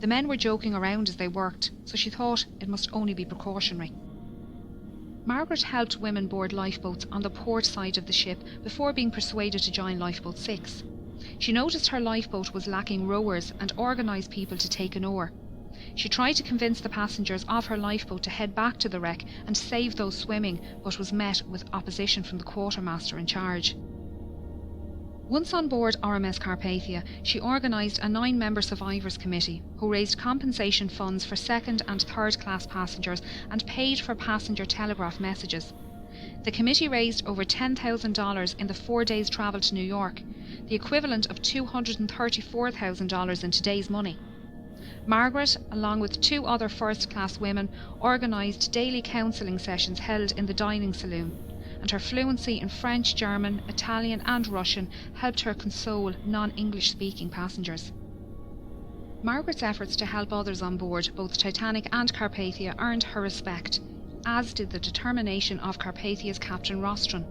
The men were joking around as they worked, so she thought it must only be precautionary. Margaret helped women board lifeboats on the port side of the ship before being persuaded to join Lifeboat 6. She noticed her lifeboat was lacking rowers and organised people to take an oar. She tried to convince the passengers of her lifeboat to head back to the wreck and save those swimming, but was met with opposition from the quartermaster in charge. Once on board RMS Carpathia, she organised a 9-member survivors committee who raised compensation funds for second and third class passengers and paid for passenger telegraph messages. The committee raised over $10,000 in the 4 days' travel to New York, the equivalent of $234,000 in today's money. Margaret, along with 2 other first-class women, organised daily counselling sessions held in the dining saloon, and her fluency in French, German, Italian and Russian helped her console non-English speaking passengers. Margaret's efforts to help others on board both Titanic and Carpathia earned her respect, as did the determination of Carpathia's Captain Rostron.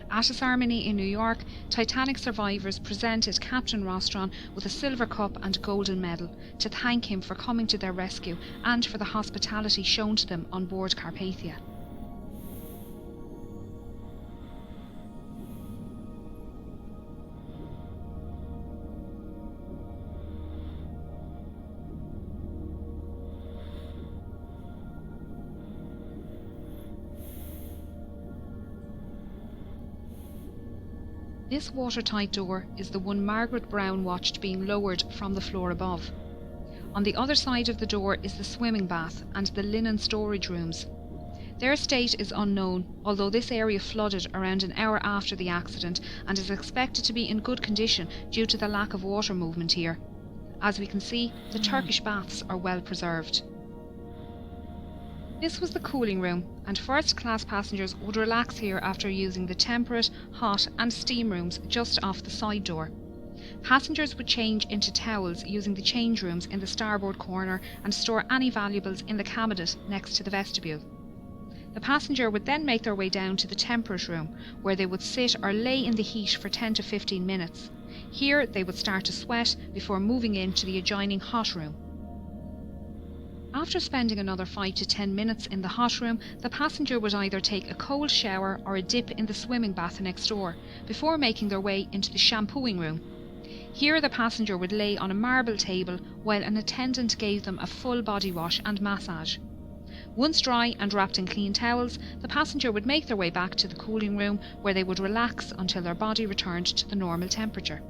At a ceremony in New York, Titanic survivors presented Captain Rostron with a silver cup and golden medal to thank him for coming to their rescue and for the hospitality shown to them on board Carpathia. This watertight door is the one Margaret Brown watched being lowered from the floor above. On the other side of the door is the swimming bath and the linen storage rooms. Their state is unknown, although this area flooded around an hour after the accident and is expected to be in good condition due to the lack of water movement here. As we can see, the Turkish baths are well preserved. This was the cooling room, and first-class passengers would relax here after using the temperate, hot and steam rooms just off the side door. Passengers would change into towels using the change rooms in the starboard corner and store any valuables in the cabinet next to the vestibule. The passenger would then make their way down to the temperate room, where they would sit or lay in the heat for 10 to 15 minutes. Here they would start to sweat before moving into the adjoining hot room. After spending another 5 to 10 minutes in the hot room, the passenger would either take a cold shower or a dip in the swimming bath next door, before making their way into the shampooing room. Here the passenger would lay on a marble table while an attendant gave them a full body wash and massage. Once dry and wrapped in clean towels, the passenger would make their way back to the cooling room, where they would relax until their body returned to the normal temperature.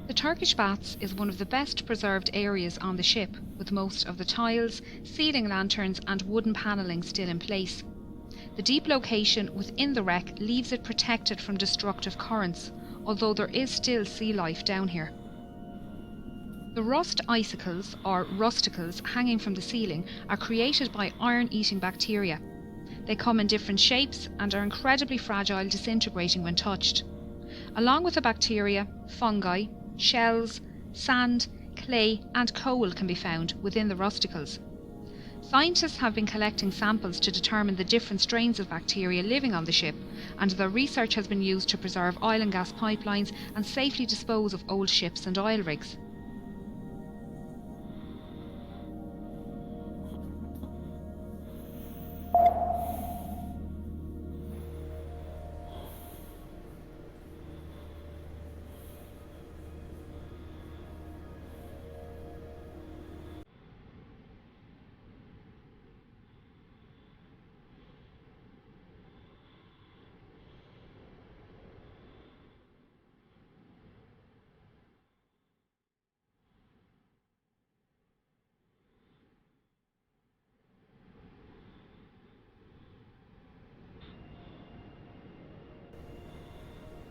The Turkish baths is one of the best preserved areas on the ship, with most of the tiles, ceiling lanterns and wooden panelling still in place. The deep location within the wreck leaves it protected from destructive currents, although there is still sea life down here. The rust icicles, or rusticles, hanging from the ceiling are created by iron-eating bacteria. They come in different shapes and are incredibly fragile, disintegrating when touched. Along with the bacteria, fungi, shells, sand, clay and coal can be found within the rusticles. Scientists have been collecting samples to determine the different strains of bacteria living on the ship, and their research has been used to preserve oil and gas pipelines and safely dispose of old ships and oil rigs.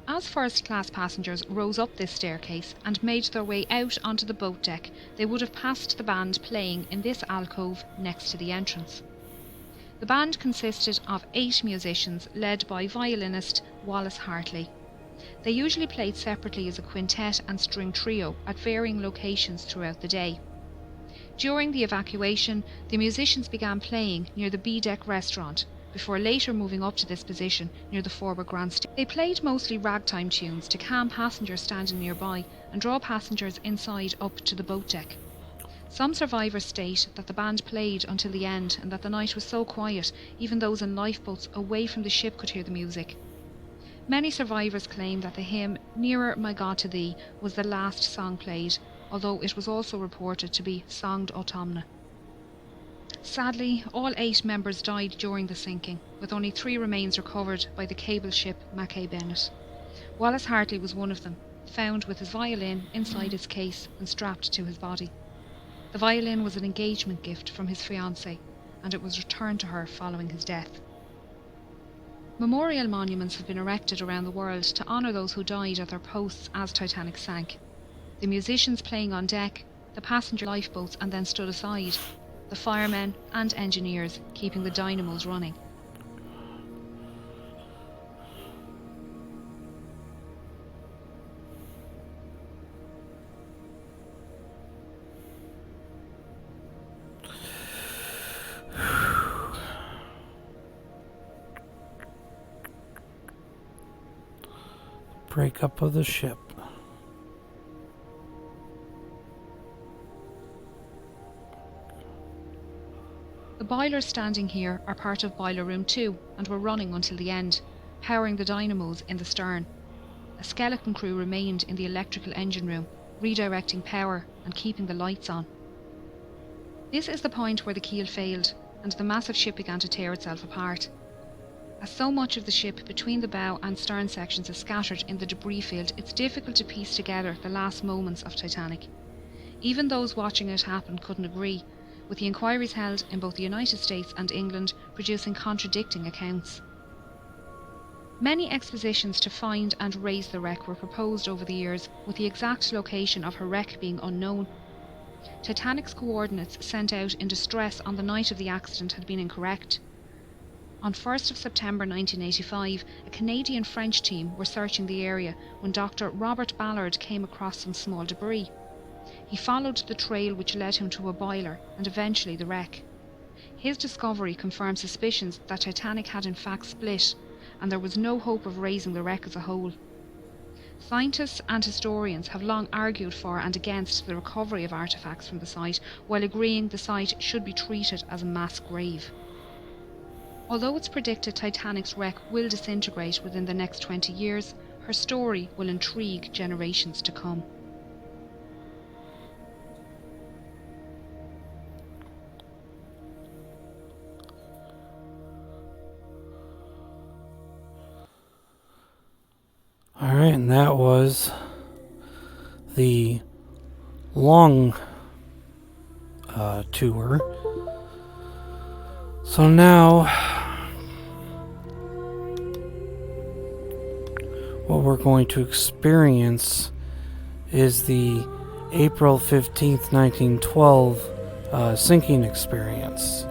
As first-class passengers rose up this staircase and made their way out onto the boat deck, they would have passed the band playing in this alcove next to the entrance. The band consisted of 8 musicians led by violinist Wallace Hartley. They usually played separately as a quintet and string trio at varying locations throughout the day. During the evacuation, the musicians began playing near the B-deck restaurant, before later moving up to this position near the forward grandstand. They played mostly ragtime tunes to calm passengers standing nearby and draw passengers inside up to the boat deck. Some survivors state that the band played until the end and that the night was so quiet, even those in lifeboats away from the ship could hear the music. Many survivors claim that the hymn "Nearer My God to Thee" was the last song played, although it was also reported to be "Songed Autumna." Sadly, all 8 members died during the sinking, with only 3 remains recovered by the cable ship Mackay Bennett. Wallace Hartley was one of them, found with his violin inside its case and strapped to his body. The violin was an engagement gift from his fiancée, and it was returned to her following his death. Memorial monuments have been erected around the world to honour those who died at their posts as Titanic sank. The musicians playing on deck, the passenger lifeboats and then stood aside, the firemen and engineers keeping the dynamos running. Breakup of the ship. The boilers standing here are part of Boiler Room 2 and were running until the end, powering the dynamos in the stern. A skeleton crew remained in the electrical engine room, redirecting power and keeping the lights on. This is the point where the keel failed and the massive ship began to tear itself apart. As so much of the ship between the bow and stern sections is scattered in the debris field, it's difficult to piece together the last moments of Titanic. Even those watching it happen couldn't agree, with the inquiries held in both the United States and England producing contradicting accounts. Many expositions to find and raise the wreck were proposed over the years, with the exact location of her wreck being unknown. Titanic's coordinates sent out in distress on the night of the accident had been incorrect. On 1st of September 1985, a Canadian-French team were searching the area when Dr. Robert Ballard came across some small debris. He followed the trail which led him to a boiler and eventually the wreck. His discovery confirmed suspicions that Titanic had in fact split, and there was no hope of raising the wreck as a whole. Scientists and historians have long argued for and against the recovery of artefacts from the site, while agreeing the site should be treated as a mass grave. Although it's predicted Titanic's wreck will disintegrate within the next 20 years, her story will intrigue generations to come. Alright, and that was the long tour. So now, what we're going to experience is the April 15th, 1912 sinking experience.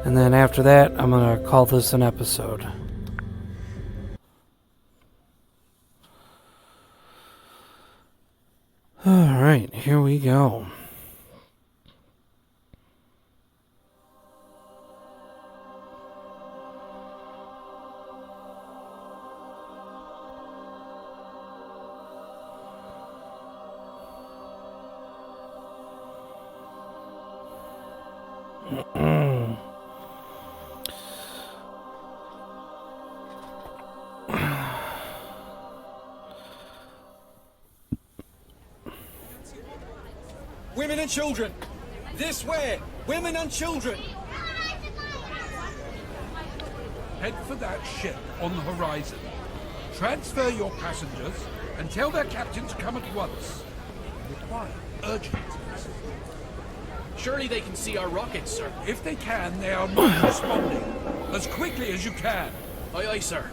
And then after that, I'm going to call this an episode. Alright, here we go. Women and children! This way! Women and children! Head for that ship on the horizon. Transfer your passengers and tell their captain to come at once. Require urgent. Surely they can see our rockets, sir. If they can, they are not responding. As quickly as you can. Aye, aye, sir.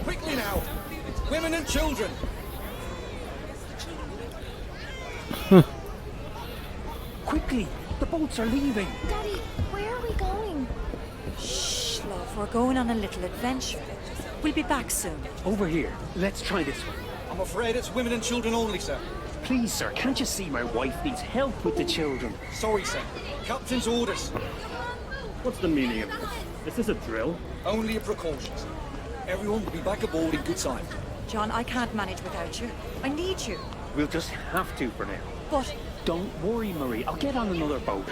Quickly now! Women and children! Quickly! The boats are leaving! Daddy, where are we going? Shh, love, we're going on a little adventure. We'll be back soon. Over here. Let's try this one. I'm afraid it's women and children only, sir. Please, sir, can't you see my wife needs help with the children? Sorry, sir. Captain's orders. What's the meaning of this? Is this a drill? Only a precaution, sir. Everyone will be back aboard in good time. John, I can't manage without you. I need you. We'll just have to for now. But Don't worry, Marie. I'll get on another boat.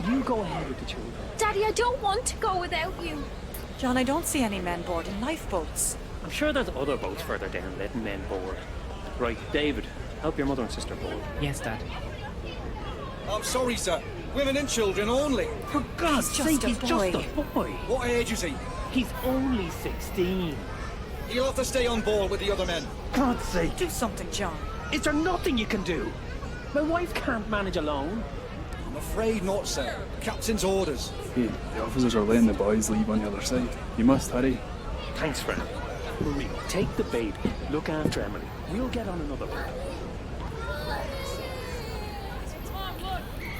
You go ahead with the children. Daddy, I don't want to go without you. John, I don't see any men boarding lifeboats. I'm sure there's other boats further down letting men board. Right, David, help your mother and sister board. Yes, Dad. I'm sorry, sir. Women and children only. For God's just sake, a he's boy. just a boy. What age is he? He's only 16. He'll have to stay on board with the other men. God's sake. Do something, John. Is there nothing you can do? My wife can't manage alone. I'm afraid not, sir. Captain's orders. Hey, the officers are letting the boys leave on the other side. You must hurry. Thanks, friend. Marie, take the baby. Look after Emily. We'll get on another boat.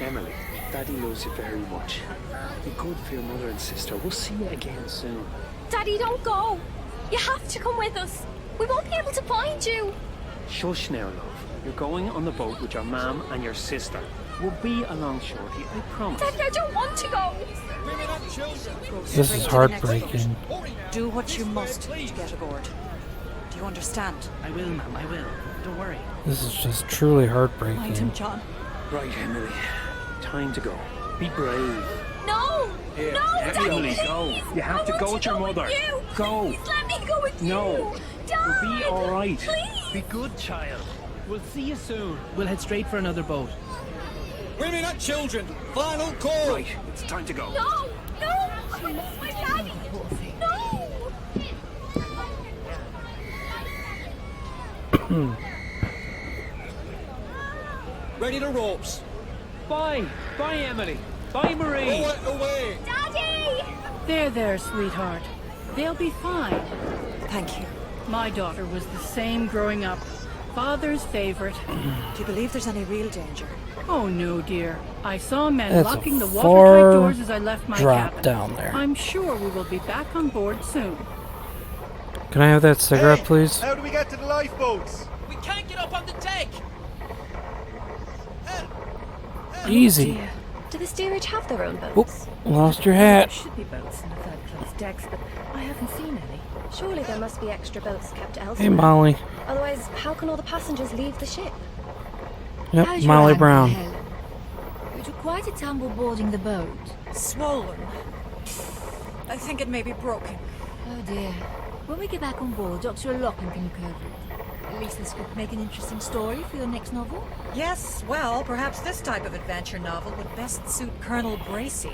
Emily, Daddy loves you very much. Be good for your mother and sister. We'll see you again soon. Daddy, don't go. You have to come with us. We won't be able to find you. Shush now, love. You're going on the boat with your mum and your sister. We'll be along shortly, I promise. Daddy, I don't want to go. Women and children. Go This straight is to the next boat. heartbreaking. Do what you must to get aboard. Do you understand? I will, Mum, I will. Don't worry. This is just truly Find him, heartbreaking. John. Right, Emily. Time to go. Be brave. No. Here, No, Daddy, Emily, please. go. You have to I go want with to your go mother. With you. Go. Please let me go with No. you. Dad. You'll be all right. Please. Be good, child. We'll see you soon. We'll head straight for another boat. Women and children. Final call. Right, it's time to go. No. No. I miss my daddy. No. Ready to ropes. Bye. Bye, Emily. Bye, Marie. Row it away. Daddy. There, sweetheart. They'll be fine. Thank you. My daughter was the same growing up. Father's favorite. Do you believe there's any real danger? Oh, no, dear. I saw men That's locking a the far watertight doors as I left my drop cabin. down there. I'm sure we will be back on board soon. Can I have that cigarette, please? How do we get to the lifeboats? We can't get up on the deck! Easy. Do the steerage have their own Oop, boats? lost your There hat. should be boats in the third-class decks, but I haven't seen any. Surely there must be extra boats kept elsewhere. Hey, Molly. Otherwise, how can all the passengers leave the ship? Yep, Molly Brown. You took quite a tumble boarding the boat. Swollen. I think it may be broken. Oh dear. When we get back on board, Dr. Locken can look over it. At least this could make an interesting story for your next novel. Yes, well, perhaps this type of adventure novel would best suit Colonel Bracy.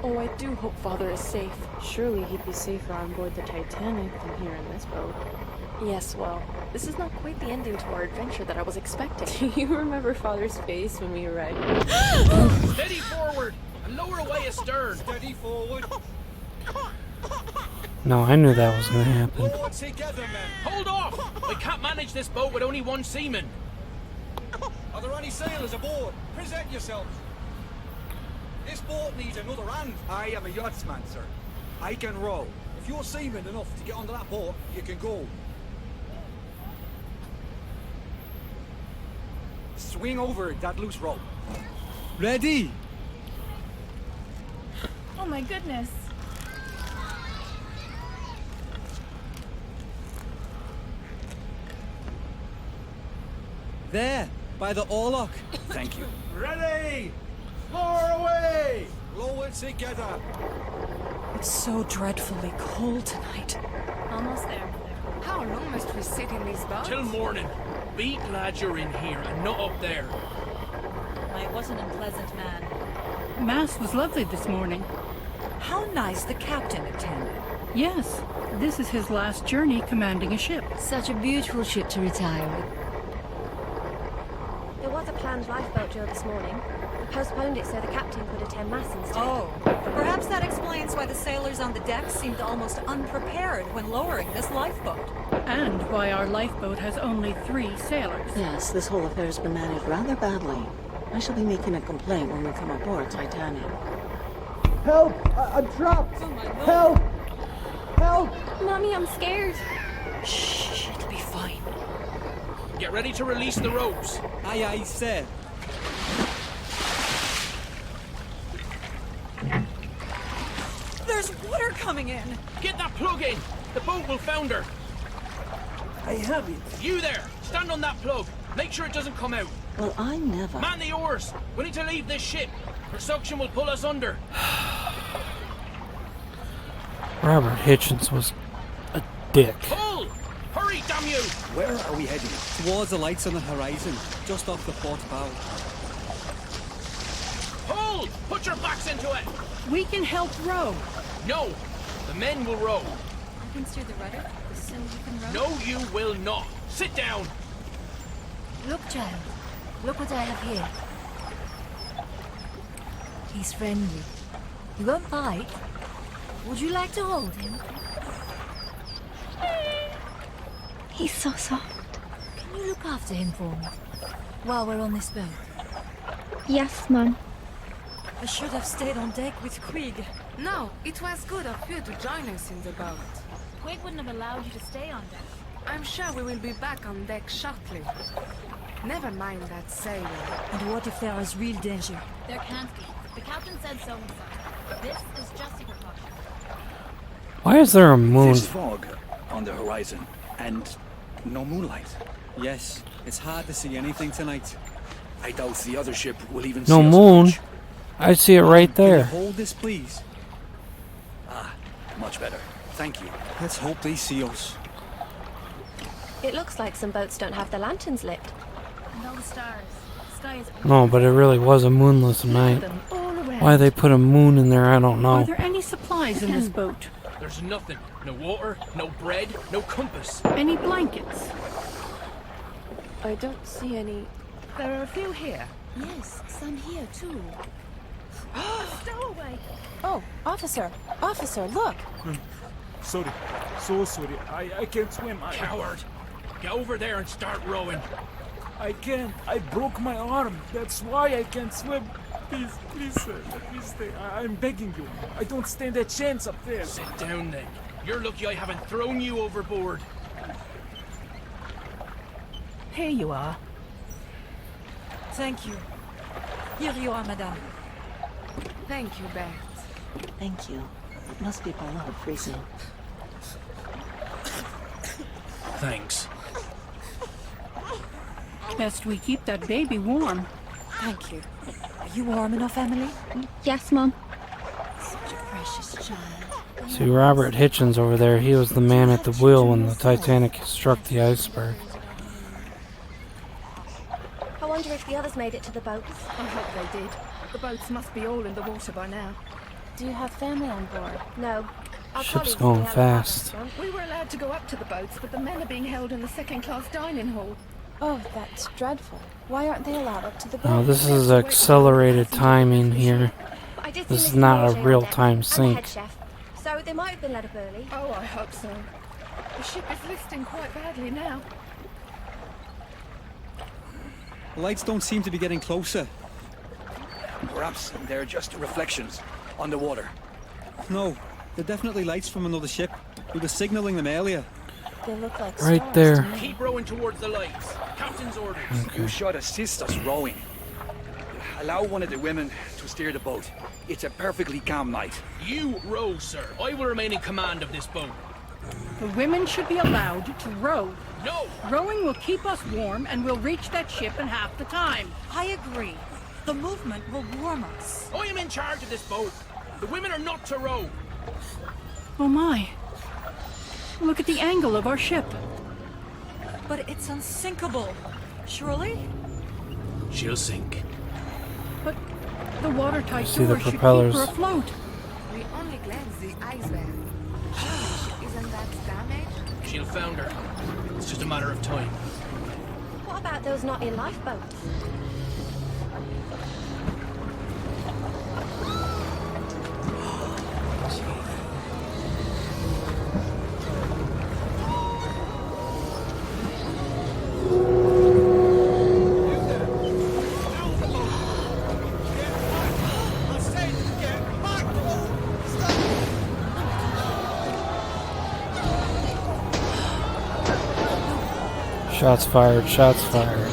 Oh, I do hope Father is safe. Surely he'd be safer on board the Titanic than here in this boat. Yes, well, this is not quite the ending to our adventure that I was expecting. Do you remember Father's face when we arrived? Steady forward and lower away astern. Steady forward. No, I knew that was gonna happen. All together, men. Hold off! We can't manage this boat with only one seaman. Are there any sailors aboard? Present yourselves. This boat needs another hand. I am a yachtsman, sir. I can row. If you're seaman enough to get onto that boat, you can go. Swing over that loose rope. Ready? Oh my goodness. There, by the oarlock. Thank you. Ready! Far away! Lower together. It's so dreadfully cold tonight. Almost there. How long must we sit in these boats? Till morning. Be glad you're in here and not up there. I wasn't a pleasant man. Mass was lovely this morning. How nice the captain attended. Yes, this is his last journey commanding a ship. Such a beautiful ship to retire with. There was a planned lifeboat drill this morning. We postponed it so the captain could attend mass instead. Oh, perhaps that explains why the sailors on the deck seemed almost unprepared when lowering this lifeboat. And why our lifeboat has only 3 sailors. Yes, this whole affair has been managed rather badly. I shall be making a complaint when we come aboard Titanic. Help! I'm trapped! Help! Help! Mommy, I'm scared. Shh, it'll be fine. Get ready to release the ropes. Aye, aye, sir. There's water coming in. Get that plug in. The boat will founder. I have it. You there. Stand on that plug. Make sure it doesn't come out. Well, I never. Man the oars. We need to leave this ship. Her suction will pull us under. Robert Hitchens was a dick. Pull! Hurry, damn you! Where are we heading? Towards the lights on the horizon, just off the port bow. Pull! Put your backs into it! We can help row. No! The men will row. I can steer the rudder. The sooner you can row. No, you will not. Sit down. Look, child. Look what I have here. He's friendly. He won't bite. Would you like to hold him? He's so soft. Can you look after him for me? While we're on this boat? Yes, Mum. I should have stayed on deck with Quig. No, it was good of you to join us in the boat. Quig wouldn't have allowed you to stay on deck. I'm sure we will be back on deck shortly. Never mind that sailor. And what if there is real danger? There can't be. The captain said so himself. This is just a precaution. Why is there a moon? There's fog on the horizon and no moonlight. Yes, it's hard to see anything tonight. I doubt the other ship will even No see us moon. approach. I see it right Can you there. hold this, please? Ah, much better. Thank you. Let's hope they see us. It looks like some boats don't have their lanterns lit. No stars. The sky is No, but it really was a moonless night. Why they put a moon in there, I don't Are know. there any supplies in this boat? There's nothing. No water, no bread, no compass. Any blankets? I don't see any. There are a few here. Yes, some here too. Stowaway! Oh, officer! Officer, look! Sorry. So sorry. I can't swim. Coward! Get over there and start rowing. I can't. I broke my arm. That's why I can't swim. Please, sir. Let me stay. I'm begging you. I don't stand a chance up there. Sit down then. You're lucky I haven't thrown you overboard. Here you are. Thank you. Here you are, madame. Thank you, Beth. Thank you. It must be below freezing. Thanks. Best we keep that baby warm. Thank you. Are you warm enough, Emily? Yes, Mum. Such a precious child. See Robert Hitchens over there. He was the man at the wheel when the Titanic struck the iceberg. I wonder if the others made it to the boats. I hope they did. The boats must be all in the water by now. Do you have family on board? No. Our Ship's colleagues going in the fast. We were allowed to go up to the boats, but the men are being held in the second-class dining hall. Oh, that's dreadful. Why aren't they allowed up to the boat? Oh, this is accelerated timing here. I did This see is Mr. not a Mortier on real-time deck, and the head sync. chef. So they might have been let up early. Oh, I hope so. The ship is listing quite badly now. The lights don't seem to be getting closer. Perhaps they're just reflections on the water. No, they're definitely lights from another ship. We were signaling them earlier. They look like Right stars there. to me. Keep rowing towards the lights. Captain's orders. You should assist us rowing. Allow one of the women to steer the boat. It's a perfectly calm night. You row, sir. I will remain in command of this boat. The women should be allowed to row. No! Rowing will keep us warm and we'll reach that ship in half the time. I agree. The movement will warm us. I am in charge of this boat. The women are not to row. Oh my. Look at the angle of our ship. But it's unsinkable. Surely? She'll sink. But the watertight See the doors should keep propellers. her afloat. We only glanced the iceberg. Surely isn't that damaged? She'll founder. It's just a matter of time. What about those not in lifeboats? Shots fired, shots fired.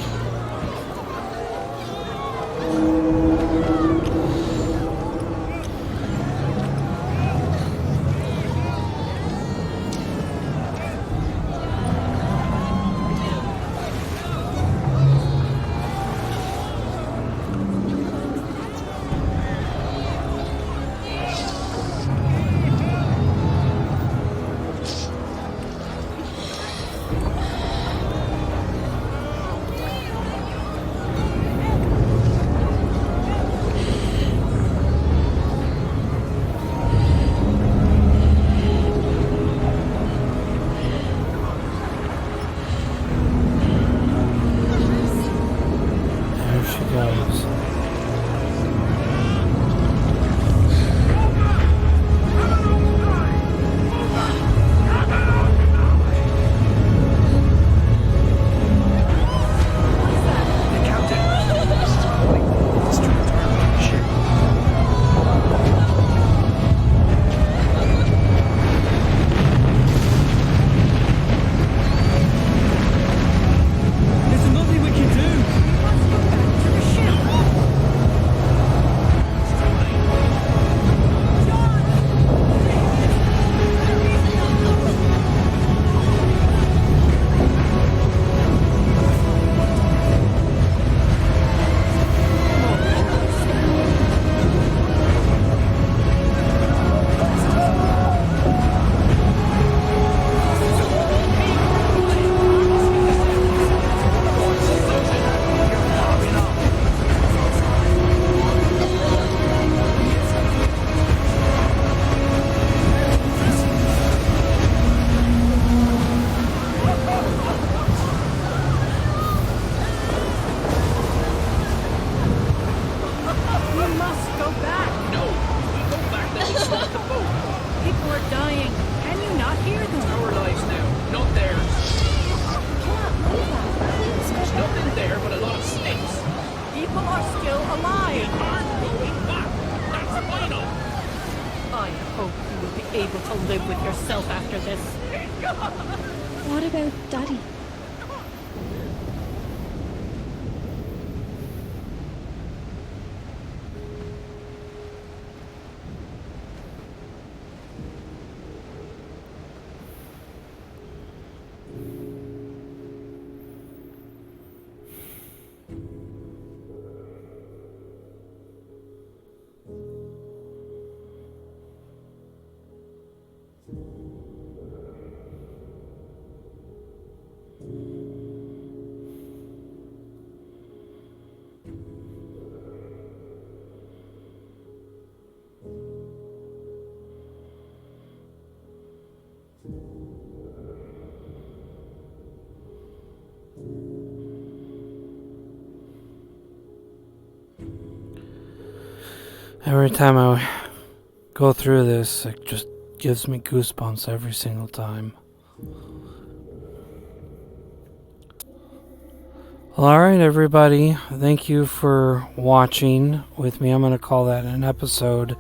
What about Daddy? Every time I go through this, it just gives me goosebumps every single time. Well, alright everybody, thank you for watching with me. I'm going to call that an episode.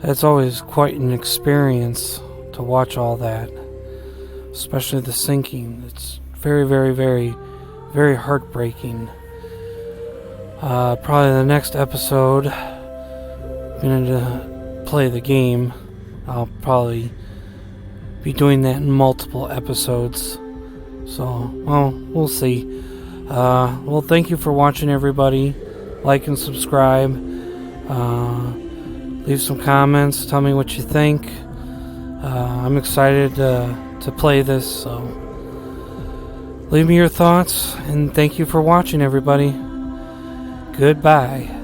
That's always quite an experience to watch all that. Especially the sinking. It's very, very, very, very heartbreaking. Probably the next episode, I'm going to play the game. I'll probably be doing that in multiple episodes. So, well, we'll see. Well, thank you for watching, everybody. Like and subscribe. Leave some comments. Tell me what you think. I'm excited to play this. So, leave me your thoughts. And thank you for watching, everybody. Goodbye.